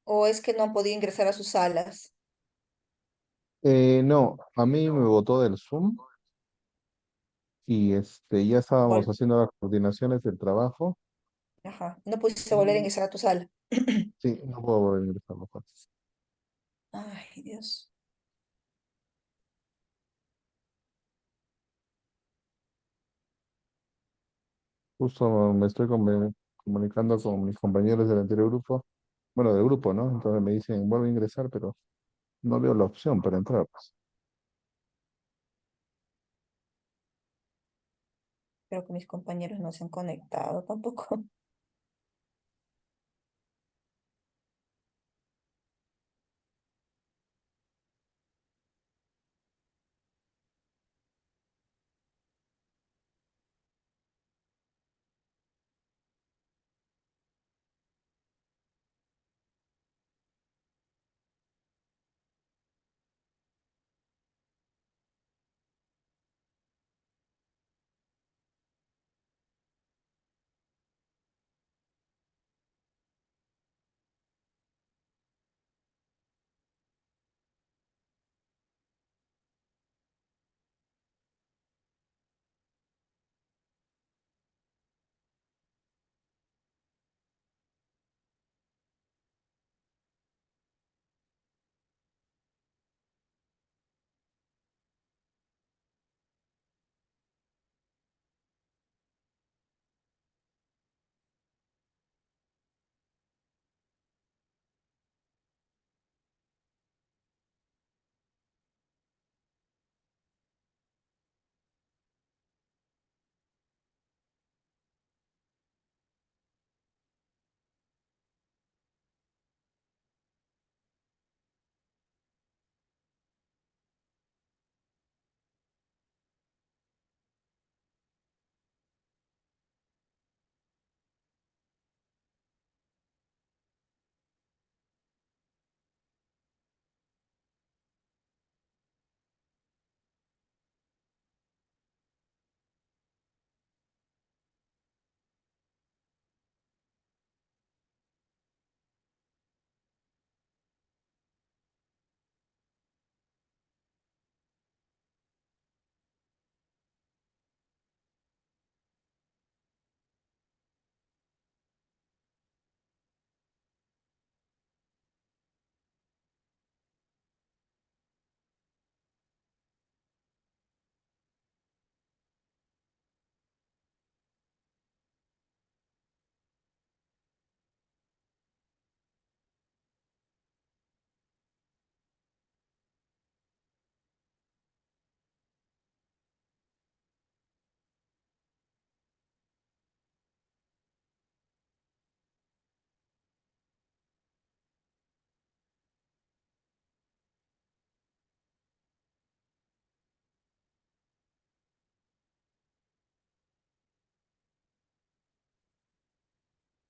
Speaker 2: ¿O es que no han podido ingresar a sus salas?
Speaker 14: No, a mí me votó del Zoom y ya estábamos
Speaker 2: Ol-
Speaker 14: haciendo las coordinaciones del trabajo.
Speaker 2: Ajá. No pudiste volver a ingresar a tu sala.
Speaker 14: Sí, no puedo volver a ingresar mejor.
Speaker 2: Ay, Dios.
Speaker 14: Justo me estoy comunicando con mis compañeros del anterior grupo, bueno, del grupo, ¿no? Entonces me dicen, vuelvo a ingresar, pero no veo la opción para entrar, pues.
Speaker 2: Creo que mis compañeros no se han conectado tampoco.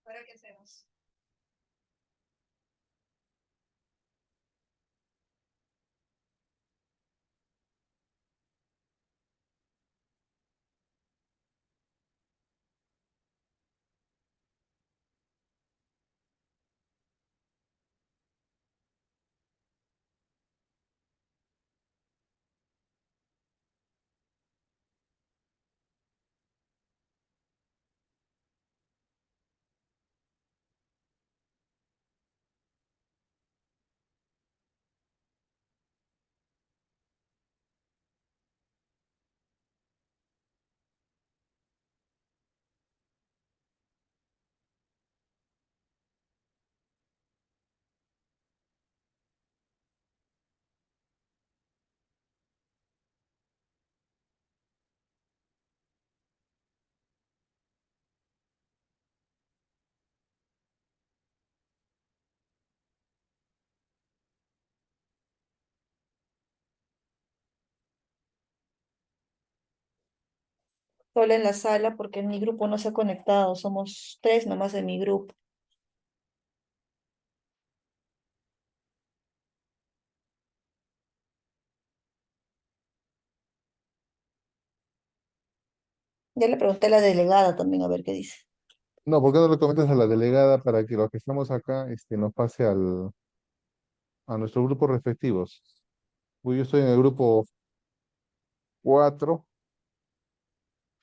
Speaker 2: ¿Ahora qué hacemos? Sola en la sala porque mi grupo no se ha conectado, somos tres nomás de mi grupo. Ya le pregunté a la delegada también a ver qué dice.
Speaker 14: No, ¿por qué no le comentas a la delegada para que los que estamos acá nos pase a nuestros grupos respectivos? Pues yo estoy en el grupo 4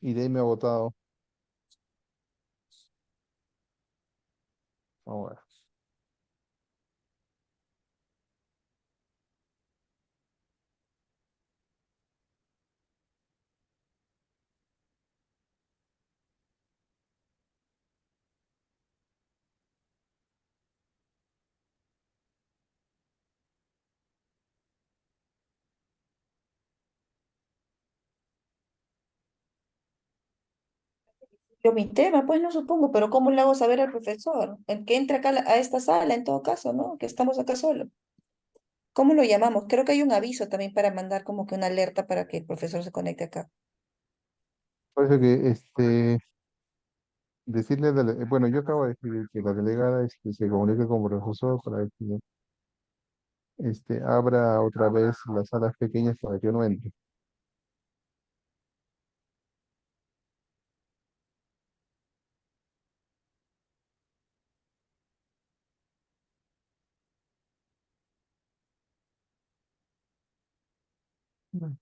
Speaker 14: y de ahí me ha votado. Vamos a ver.
Speaker 2: Yo mi tema, pues no supongo, pero ¿cómo le hago saber al profesor? El que entra acá a esta sala en todo caso, ¿no? Que estamos acá solos. ¿Cómo lo llamamos? Creo que hay un aviso también para mandar como que una alerta para que el profesor se conecte acá.
Speaker 14: Parece que decirle, bueno, yo acabo de decir que la delegada se comunique con el profesor para que abra otra vez las salas pequeñas para que uno entre. Mm.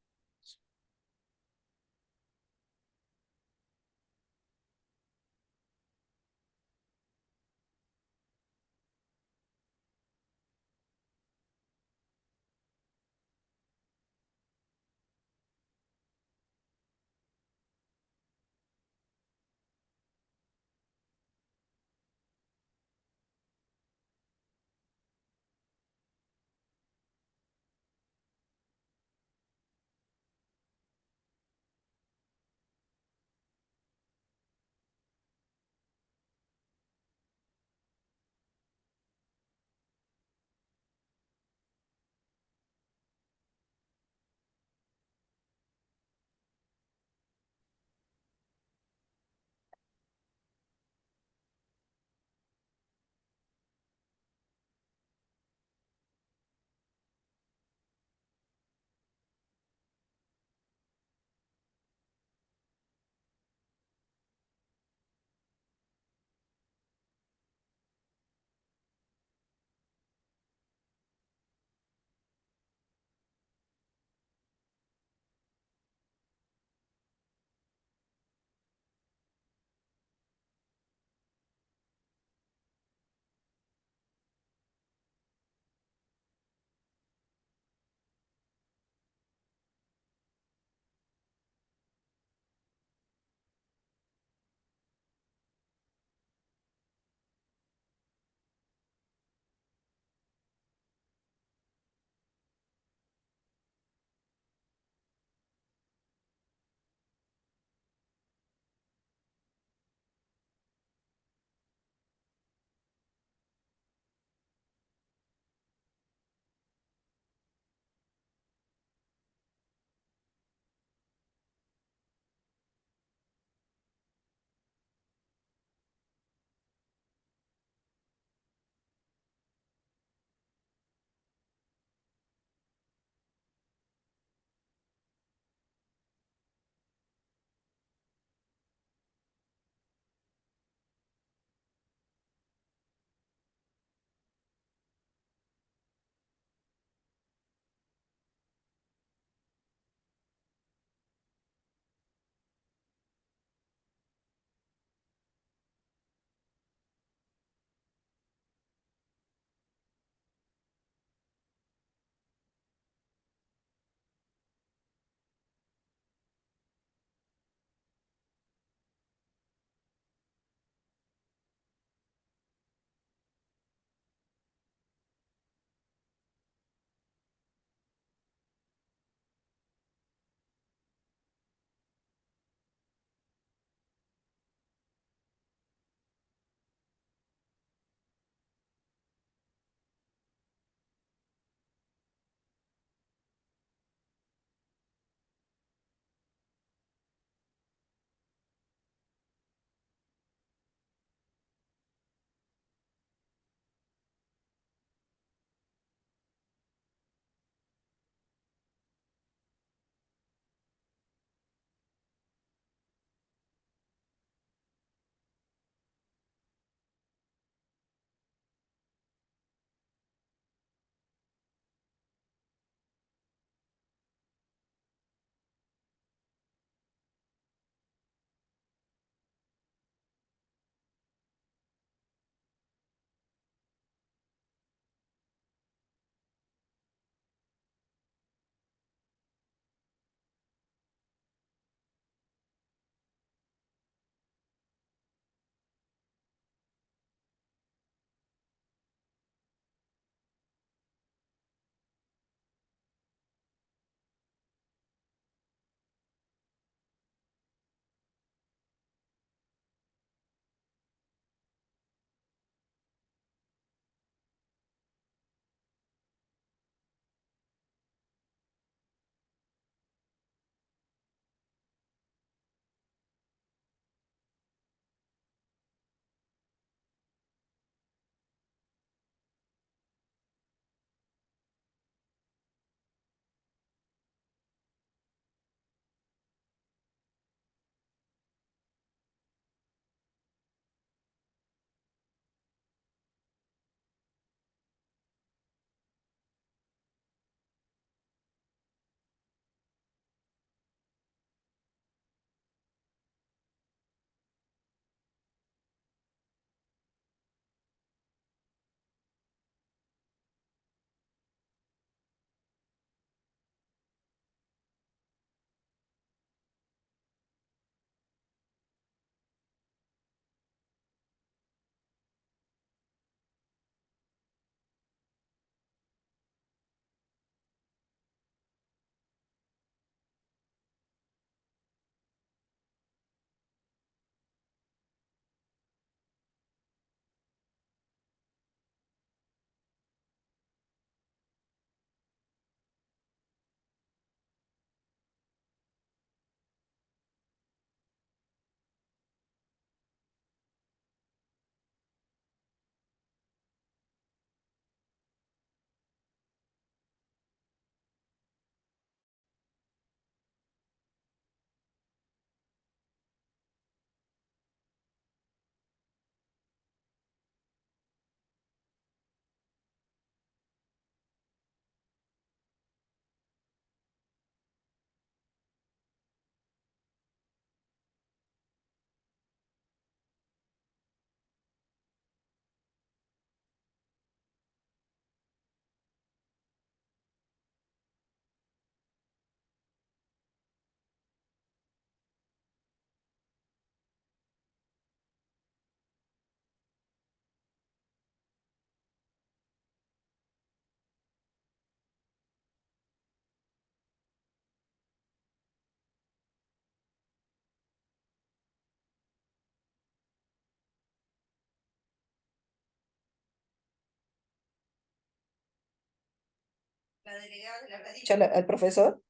Speaker 17: la delegada le habrá dicho al profesor,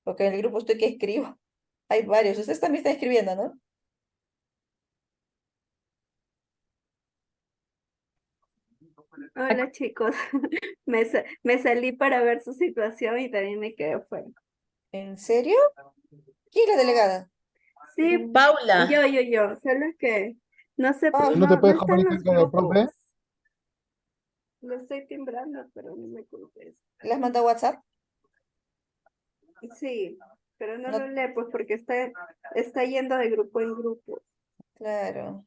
Speaker 17: porque en el grupo estoy que escribo. Hay varios. Ustedes también están escribiendo, ¿no?
Speaker 18: Hola chicos, me salí para ver su situación y también me quedé fuera.
Speaker 17: ¿En serio? ¿Quién es la delegada?
Speaker 18: Sí,
Speaker 16: Paula.
Speaker 18: yo, solo que no sé,
Speaker 14: ¿No te
Speaker 18: no
Speaker 14: puedes
Speaker 18: están
Speaker 14: comunicar
Speaker 18: los
Speaker 14: con el profe?
Speaker 18: grupos. Lo estoy timbrando, pero no me contesta.
Speaker 17: ¿Le has mandado WhatsApp?
Speaker 18: Sí, pero no
Speaker 17: No.
Speaker 18: lo lee, pues porque está yendo de grupo en grupo.
Speaker 17: Claro.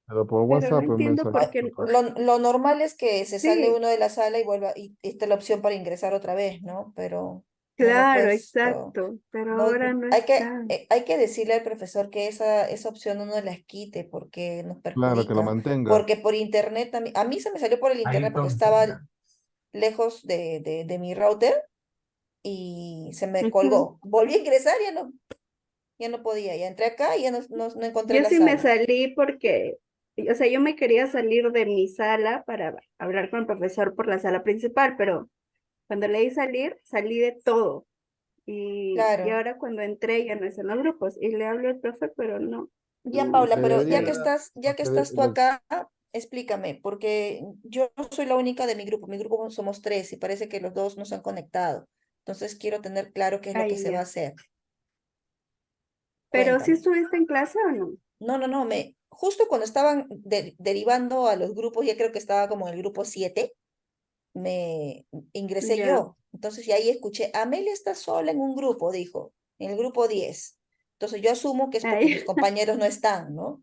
Speaker 14: Pero por
Speaker 18: Pero no
Speaker 14: WhatsApp, en
Speaker 18: entiendo
Speaker 14: mensaje.
Speaker 18: por qué.
Speaker 17: Lo normal es que se sale
Speaker 18: Sí,
Speaker 17: uno de la sala y vuelva, y está la opción para ingresar otra vez, ¿no? Pero no lo he
Speaker 18: claro,
Speaker 17: puesto.
Speaker 18: exacto, pero
Speaker 17: No,
Speaker 18: ahora no está.
Speaker 17: hay que decirle al profesor que esa opción no nos las quite porque nos
Speaker 14: Claro, que lo
Speaker 17: perjudica.
Speaker 14: mantenga.
Speaker 17: Porque por internet, a mí se me salió por el internet porque estaba lejos de mi router y se me
Speaker 18: Ujú.
Speaker 17: colgó. Volví a ingresar, ya no podía. Ya entré acá y ya no encontré
Speaker 18: Yo
Speaker 17: la
Speaker 18: sí me
Speaker 17: sala.
Speaker 18: salí porque, o sea, yo me quería salir de mi sala para hablar con el profesor por la sala principal, pero cuando le di salir, salí de todo. Y
Speaker 17: Claro.
Speaker 18: ahora cuando entré ya no están los grupos y le hablo al profe, pero no.
Speaker 17: Ya,
Speaker 14: Lo
Speaker 17: Paula,
Speaker 14: que
Speaker 17: pero
Speaker 14: debería,
Speaker 17: ya
Speaker 14: lo
Speaker 17: que
Speaker 14: que
Speaker 17: estás tú acá, explícame, porque yo soy la única de mi grupo. Mi grupo somos 3 y parece que los dos no se han conectado. Entonces quiero tener claro qué es lo que
Speaker 18: Ahí
Speaker 17: se va a
Speaker 18: ya.
Speaker 17: hacer.
Speaker 18: Pero ¿sí
Speaker 17: Cuéntame.
Speaker 18: estuviste en clase o no?
Speaker 17: No, justo cuando estaban derivando a los grupos, ya creo que estaba como en el grupo 7, me ingresé
Speaker 18: Ya.
Speaker 17: yo. Entonces, y ahí escuché, Amelia está sola en un grupo, dijo, en el grupo 10. Entonces, yo asumo que es porque mis
Speaker 18: Ahí.
Speaker 17: compañeros no están, ¿no?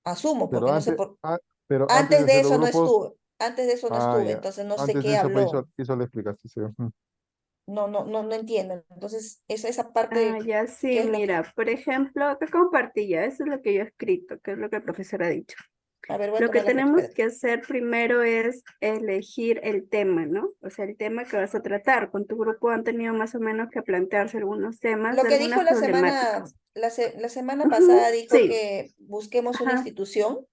Speaker 17: Asumo,
Speaker 14: pero
Speaker 17: porque no sé
Speaker 14: antes,
Speaker 17: por...
Speaker 14: pero antes
Speaker 17: Antes
Speaker 14: de
Speaker 17: de
Speaker 14: hacer los
Speaker 17: eso no
Speaker 14: grupos,
Speaker 17: estuve, antes de eso no
Speaker 14: ah,
Speaker 17: estuve,
Speaker 14: ya.
Speaker 17: entonces no sé
Speaker 14: Antes de
Speaker 17: qué
Speaker 14: eso pues
Speaker 17: habló.
Speaker 14: hizo la explicación.
Speaker 17: No entiendo. Entonces, esa parte,
Speaker 18: Ya sí,
Speaker 17: ¿qué es lo que...
Speaker 18: mira, por ejemplo, acá compartí ya, eso es lo que yo he escrito, que es lo que el profesor ha dicho.
Speaker 17: A ver, voy a
Speaker 18: Lo que
Speaker 17: tomar la foto,
Speaker 18: tenemos
Speaker 17: espérate.
Speaker 18: que hacer primero es elegir el tema, ¿no? O sea, el tema que vas a tratar. Con tu grupo han tenido más o menos que plantearse algunos temas
Speaker 17: Lo
Speaker 18: de
Speaker 17: que dijo
Speaker 18: algunas problemáticas.
Speaker 17: la semana
Speaker 18: Ujú,
Speaker 17: pasada dijo
Speaker 18: sí,
Speaker 17: que busquemos una
Speaker 18: ajá,
Speaker 17: institución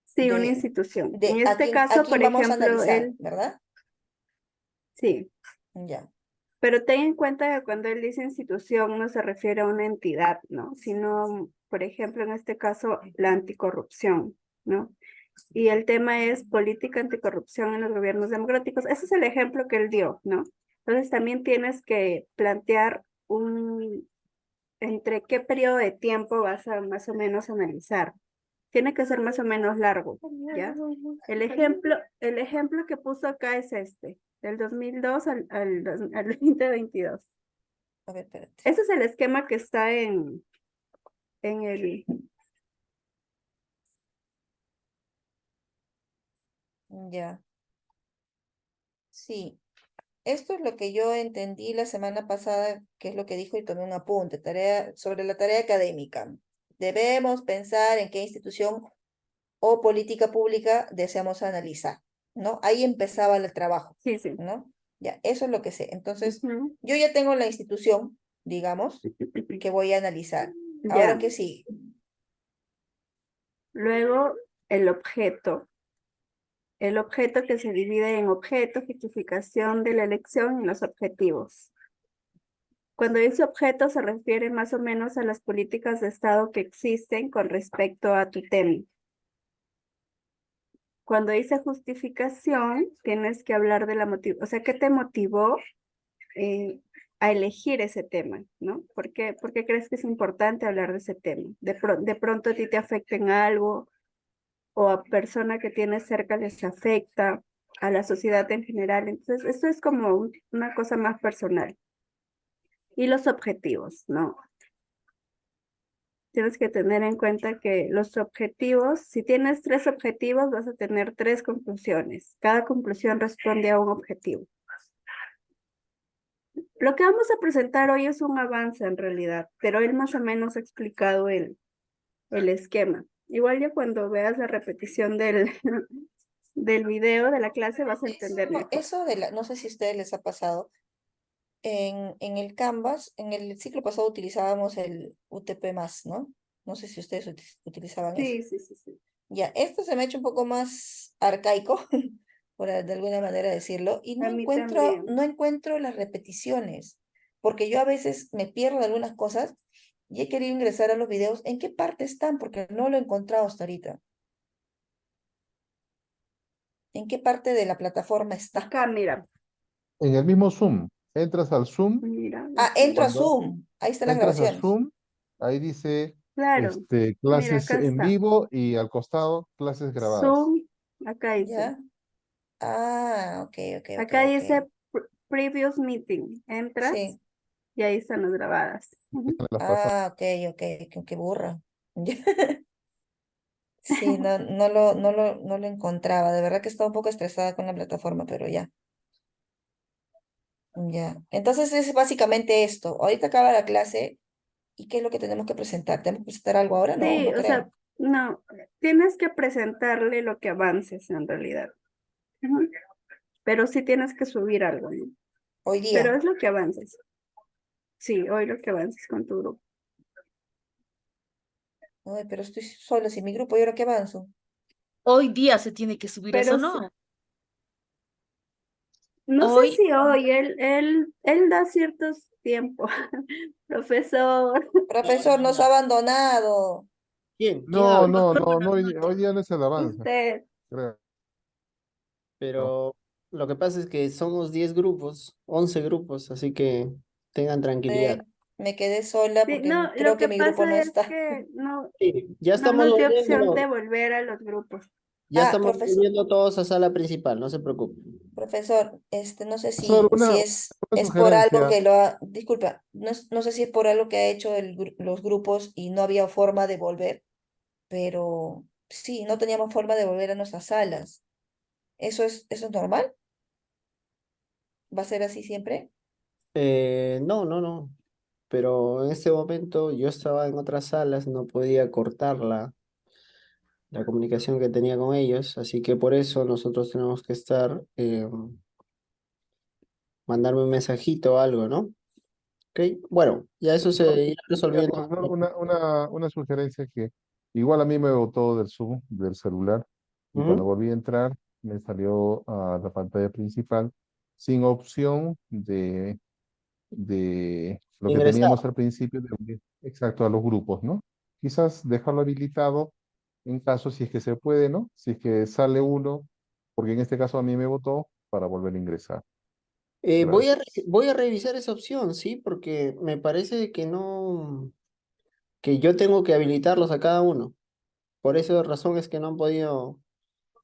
Speaker 18: sí, una institución. En
Speaker 17: de
Speaker 18: este
Speaker 17: a
Speaker 18: caso,
Speaker 17: quién
Speaker 18: por
Speaker 17: vamos a
Speaker 18: ejemplo,
Speaker 17: analizar,
Speaker 18: él,
Speaker 17: ¿verdad?
Speaker 18: sí,
Speaker 17: Ya.
Speaker 18: pero ten en cuenta que cuando él dice institución no se refiere a una entidad, ¿no? Sino, por ejemplo, en este caso, la anticorrupción, ¿no? Y el tema es política anticorrupción en los gobiernos democráticos. Ese es el ejemplo que él dio, ¿no? Entonces también tienes que plantear entre qué periodo de tiempo vas a más o menos analizar. Tiene que ser más o menos largo, ¿ya? El ejemplo que puso acá es este, del 2002 al 2022.
Speaker 17: A ver, espérate.
Speaker 18: Ese es el esquema que está en el...
Speaker 17: Ya. Sí. Esto es lo que yo entendí la semana pasada, que es lo que dijo y tomé un apunte, sobre la tarea académica. Debemos pensar en qué institución o política pública deseamos analizar, ¿no? Ahí empezaba el trabajo,
Speaker 18: Sí, sí.
Speaker 17: ¿no? Ya, eso es lo que sé. Entonces,
Speaker 18: Ujú.
Speaker 17: yo ya tengo la institución, digamos, que voy a analizar. Ahora,
Speaker 18: Ya.
Speaker 17: ¿qué sigue?
Speaker 18: Luego, el objeto. El objeto que se divide en objeto, justificación de la elección y los objetivos. Cuando dice objeto se refiere más o menos a las políticas de Estado que existen con respecto a tu tema. Cuando dice justificación, tienes que hablar de la motivación, o sea, ¿qué te motivó a elegir ese tema, ¿no? ¿Por qué crees que es importante hablar de ese tema? De pronto a ti te afecta en algo, o a persona que tienes cerca les afecta, a la sociedad en general. Entonces, esto es como una cosa más personal. Y los objetivos, ¿no? Tienes que tener en cuenta que los objetivos, si tienes 3 objetivos, vas a tener 3 conclusiones. Cada conclusión responde a un objetivo. Lo que vamos a presentar hoy es un avance en realidad, pero él más o menos ha explicado el esquema. Igual ya cuando veas la repetición del video de la clase vas a entender mejor.
Speaker 17: Eso no sé si a ustedes les ha pasado. En el Canvas, en el ciclo pasado utilizábamos el UTP+, ¿no? No sé si ustedes utilizaban eso.
Speaker 18: Sí.
Speaker 17: Ya, esto se me ha hecho un poco más arcaico, de alguna manera decirlo, y
Speaker 18: A mí también.
Speaker 17: no encuentro las repeticiones, porque yo a veces me pierdo de algunas cosas y he querido ingresar a los videos. ¿En qué parte están? Porque no lo he encontrado hasta ahorita. ¿En qué parte de la plataforma está?
Speaker 18: Acá, mira,
Speaker 14: En el mismo Zoom, entras al Zoom,
Speaker 18: mira,
Speaker 17: Ah, entro a
Speaker 14: cuando
Speaker 17: Zoom. Ahí están las
Speaker 14: entras a
Speaker 17: grabaciones.
Speaker 14: Zoom, ahí dice
Speaker 18: claro, mira,
Speaker 14: clases
Speaker 18: acá
Speaker 14: en
Speaker 18: está.
Speaker 14: vivo y al costado clases grabadas.
Speaker 18: Zoom, acá dice.
Speaker 17: ¿Ya? Ah, ok, ok, ok,
Speaker 18: Acá
Speaker 17: ok.
Speaker 18: dice previous meeting. Entras
Speaker 17: Sí.
Speaker 18: y ahí están las grabadas. Ujú.
Speaker 17: Ah, ok, ok, qué burra. Sí, no lo encontraba. De verdad que estaba un poco estresada con la plataforma, pero ya. Ya. Entonces es básicamente esto. Ahorita acaba la clase. ¿Y qué es lo que tenemos que presentar? ¿Tenemos que presentar algo ahora? No,
Speaker 18: Sí,
Speaker 17: no
Speaker 18: o sea,
Speaker 17: creo.
Speaker 18: no, tienes que presentarle lo que avances en realidad. Ujú. Pero sí tienes que subir algo, ¿no?
Speaker 17: Hoy
Speaker 18: Pero
Speaker 17: día.
Speaker 18: es lo que avances. Sí, hoy lo que avances con tu grupo.
Speaker 17: Ay, pero estoy sola sin mi grupo. ¿Y ahora qué avanzo?
Speaker 12: Hoy día se tiene que subir eso,
Speaker 18: Pero
Speaker 12: ¿no?
Speaker 18: no sé
Speaker 12: Hoy,
Speaker 18: si hoy, él da ciertos tiempos. Profesor,
Speaker 17: Profesor, nos ha abandonado.
Speaker 1: ¿Quién
Speaker 14: No,
Speaker 1: habla?
Speaker 14: no, no, no, hoy día no es el avance,
Speaker 18: usted,
Speaker 14: creo.
Speaker 1: Pero lo que pasa es que somos 10 grupos, 11 grupos, así que tengan tranquilidad.
Speaker 17: Me quedé sola
Speaker 18: sí,
Speaker 17: porque
Speaker 18: no,
Speaker 17: creo
Speaker 18: lo
Speaker 17: que
Speaker 18: que
Speaker 17: mi grupo no
Speaker 18: pasa es
Speaker 17: está.
Speaker 18: que no,
Speaker 1: Sí, ya
Speaker 18: no
Speaker 1: estamos
Speaker 18: nos dio opción de
Speaker 1: volviendo,
Speaker 18: volver a los grupos.
Speaker 1: ya
Speaker 17: Ah,
Speaker 1: estamos volviendo todos a sala principal, no se preocupen.
Speaker 17: profesor, no sé
Speaker 14: Profesor,
Speaker 17: si
Speaker 14: una
Speaker 17: es por algo
Speaker 14: sugerencia.
Speaker 17: que lo ha, disculpa, no sé si es por algo que ha hecho los grupos y no había forma de volver, pero sí, no teníamos forma de volver a nuestras salas. ¿Eso es normal? ¿Va a ser así siempre?
Speaker 1: No, no, no. Pero en este momento yo estaba en otras salas, no podía cortar la comunicación que tenía con ellos, así que por eso nosotros tenemos que estar, mandarme un mensajito o algo, ¿no? Ok, bueno, ya eso se irá
Speaker 14: Mira,
Speaker 1: resolviendo.
Speaker 14: profesor, una sugerencia que igual a mí me botó del Zoom, del celular, y cuando
Speaker 1: Ujú.
Speaker 14: volví a entrar me salió a la pantalla principal sin opción de lo que
Speaker 1: Ingresar.
Speaker 14: teníamos al principio de unir exacto a los grupos, ¿no? Quizás dejarlo habilitado en caso si es que se puede, ¿no? Si es que sale uno, porque en este caso a mí me votó para volver a ingresar.
Speaker 1: Voy a,
Speaker 14: Gracias.
Speaker 1: voy a revisar esa opción, sí, porque me parece que no, que yo tengo que habilitarlos a cada uno. Por esa razón es que no han podido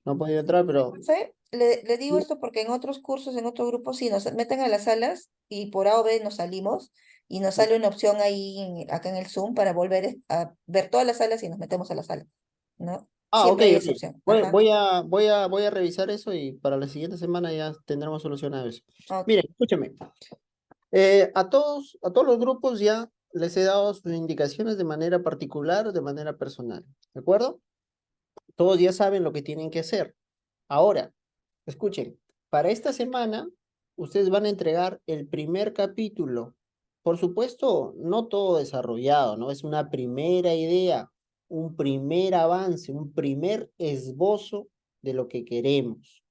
Speaker 1: entrar, pero
Speaker 17: Profe, le digo esto porque en otros cursos, en otros grupos, sí, nos meten a las salas y por A o B nos salimos y nos sale una opción ahí acá en el Zoom para volver a ver todas las salas y nos metemos a la sala, ¿no?
Speaker 1: Ok,
Speaker 17: Siempre hay esa
Speaker 1: ok.
Speaker 17: opción.
Speaker 1: Voy,
Speaker 17: Ajá.
Speaker 1: voy a revisar eso y para la siguiente semana ya tendremos solucionado eso.
Speaker 17: Ok.
Speaker 1: Miren, escúchame. A todos los grupos ya les he dado sus indicaciones de manera particular, de manera personal. ¿De acuerdo? Todos ya saben lo que tienen que hacer. Ahora, escuchen, para esta semana ustedes van a entregar el primer capítulo. Por supuesto, no todo desarrollado, ¿no? Es una primera idea, un primer avance, un primer esbozo de lo que queremos.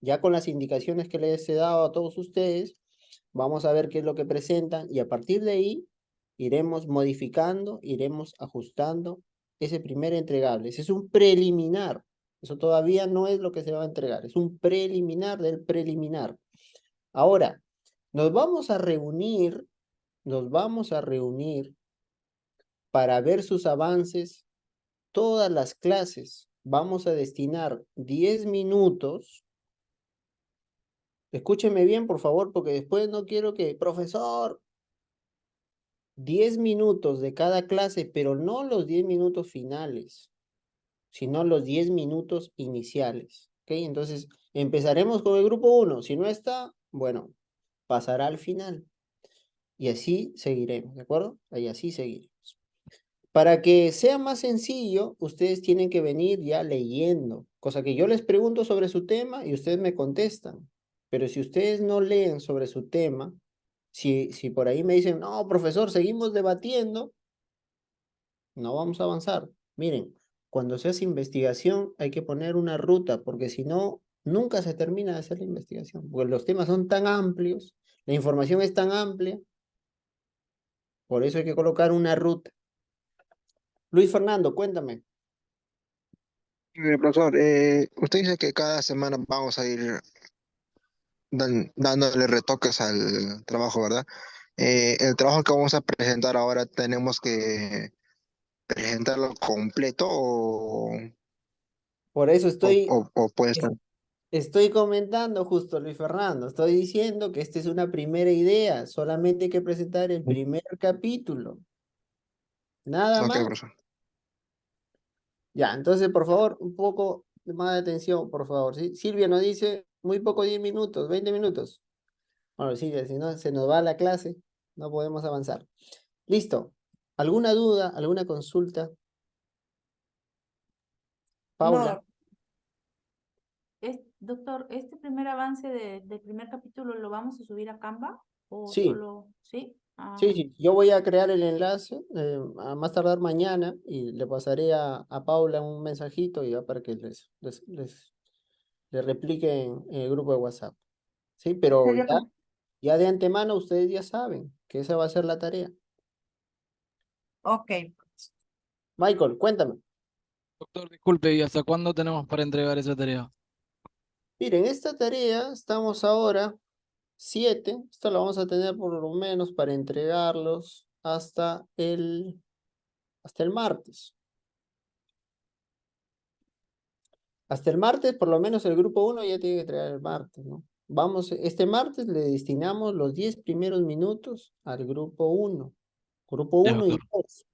Speaker 1: Ya con las indicaciones que les he dado a todos ustedes, vamos a ver qué es lo que presentan y a partir de ahí iremos modificando, iremos ajustando ese primer entregable. Ese es un preliminar. Eso todavía no es lo que se va a entregar, es un preliminar del preliminar. Ahora, nos vamos a reunir para ver sus avances todas las clases. Vamos a destinar 10 minutos. Escúcheme bien, por favor, porque después no quiero que, profesor, 10 minutos de cada clase, pero no los 10 minutos finales, sino los 10 minutos iniciales. ¿Ok? Entonces, empezaremos con el grupo 1. Si no está, bueno, pasará al final. Y así seguiremos, ¿de acuerdo? Y así seguiremos. Para que sea más sencillo, ustedes tienen que venir ya leyendo, cosa que yo les pregunto sobre su tema y ustedes me contestan. Pero si ustedes no leen sobre su tema, si por ahí me dicen, no, profesor, seguimos debatiendo, no vamos a avanzar. Miren, cuando se hace investigación hay que poner una ruta, porque si no, Nunca se termina de hacer la investigación, porque los temas son tan amplios, la información es tan amplia, por eso hay que colocar una ruta. Luis Fernando, cuéntame.
Speaker 19: Profesor, usted dice que cada semana vamos a ir dándole retoques al trabajo, ¿verdad? El trabajo que vamos a presentar ahora tenemos que presentarlo completo
Speaker 1: Por eso
Speaker 19: o puede estar.
Speaker 1: estoy comentando justo, Luis Fernando, estoy diciendo que esta es una primera idea, solamente hay que presentar el primer capítulo. Nada
Speaker 19: Ok,
Speaker 1: más.
Speaker 19: profesor.
Speaker 1: Ya, entonces, por favor, un poco más de atención, por favor. ¿Sí? Silvia nos dice, muy poco, 10 minutos, 20 minutos. Bueno, Silvia, si no, se nos va la clase, no podemos avanzar. Listo. ¿Alguna duda, alguna consulta? Paula.
Speaker 7: No. Doctor, ¿este primer avance del primer capítulo lo vamos a subir a Canva? ¿O
Speaker 1: Sí.
Speaker 7: solo, sí?
Speaker 1: Sí, yo voy a crear el enlace a más tardar mañana y le pasaré a Paula un mensajito y ya para que le repliquen en el grupo de WhatsApp. Sí, pero
Speaker 9: Sería como-
Speaker 1: ya de antemano ustedes ya saben que esa va a ser la tarea.
Speaker 9: Ok.
Speaker 1: Michael, cuéntame.
Speaker 20: Doctor, disculpe, ¿y hasta cuándo tenemos para entregar esa tarea?
Speaker 1: Miren, esta tarea estamos ahora 7, esto lo vamos a tener por lo menos para entregarlos hasta el martes. Hasta el martes, por lo menos el grupo 1 ya tiene que entregar el martes, ¿no? Este martes le destinamos los 10 primeros minutos al grupo 1. Grupo
Speaker 20: Ya,
Speaker 1: 1 y
Speaker 20: doctor.
Speaker 1: 2.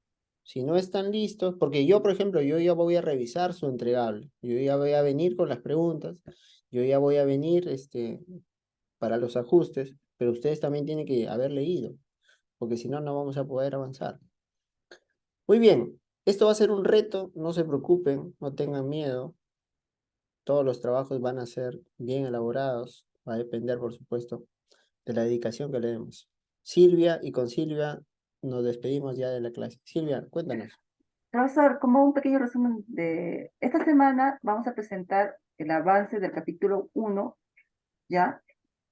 Speaker 1: Si no están listos, porque yo, por ejemplo, yo ya voy a revisar su entregable. Yo ya voy a venir con las preguntas. Yo ya voy a venir para los ajustes, pero ustedes también tienen que haber leído, porque si no, no vamos a poder avanzar. Muy bien, esto va a ser un reto, no se preocupen, no tengan miedo. Todos los trabajos van a ser bien elaborados, va a depender, por supuesto, de la dedicación que le demos. Silvia, y con Silvia nos despedimos ya de la clase. Silvia, cuéntanos.
Speaker 9: Profesor, como un pequeño resumen de esta semana vamos a presentar el avance del capítulo 1, ¿ya?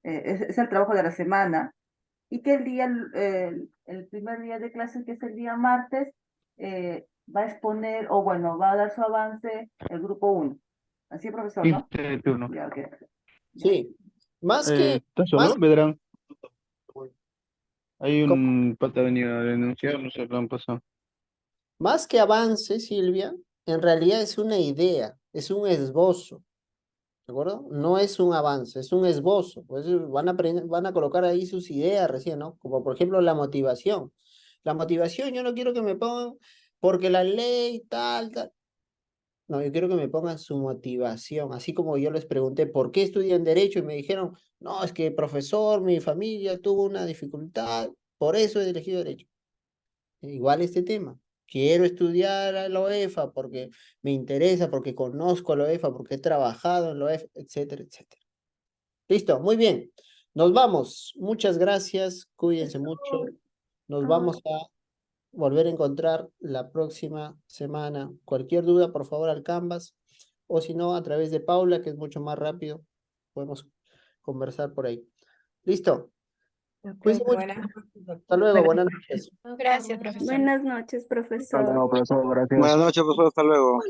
Speaker 9: Es el trabajo de la semana, y que el primer día de clase, que es el día martes, va a exponer, o bueno, va a dar su avance el grupo 1. Así, profesor, ¿no?
Speaker 3: Turno.
Speaker 9: Ya, ok.
Speaker 1: Sí, más que,
Speaker 3: ¿Estás solo,
Speaker 1: más,
Speaker 3: Bedrán? Hay un pata venido a denunciar, no sé qué han pasado.
Speaker 1: más que avance, Silvia, en realidad es una idea, es un esbozo, ¿de acuerdo? No es un avance, es un esbozo. Pues van a colocar ahí sus ideas recién, ¿no? Como por ejemplo la motivación. La motivación, yo no quiero que me pongan porque la ley, tal, tal. No, yo quiero que me pongan su motivación, así como yo les pregunté por qué estudian Derecho y me dijeron, no, es que profesor, mi familia tuvo una dificultad, por eso he elegido Derecho. Igual este tema. Quiero estudiar a la OEFA porque me interesa, porque conozco a la OEFA, porque he trabajado en la OEFA, etcétera, etcétera. Listo, muy bien. Nos vamos. Muchas gracias. Cuídense mucho. Nos vamos a volver a encontrar la próxima semana. Cualquier duda, por favor, al Canvas. O si no, a través de Paula, que es mucho más rápido. Podemos conversar por ahí. Listo. Cuídense mucho. Hasta luego. Buenas noches.
Speaker 4: Gracias, profesor.
Speaker 18: Buenas noches, profesor.
Speaker 19: Buenas noches, profesor. Hasta luego.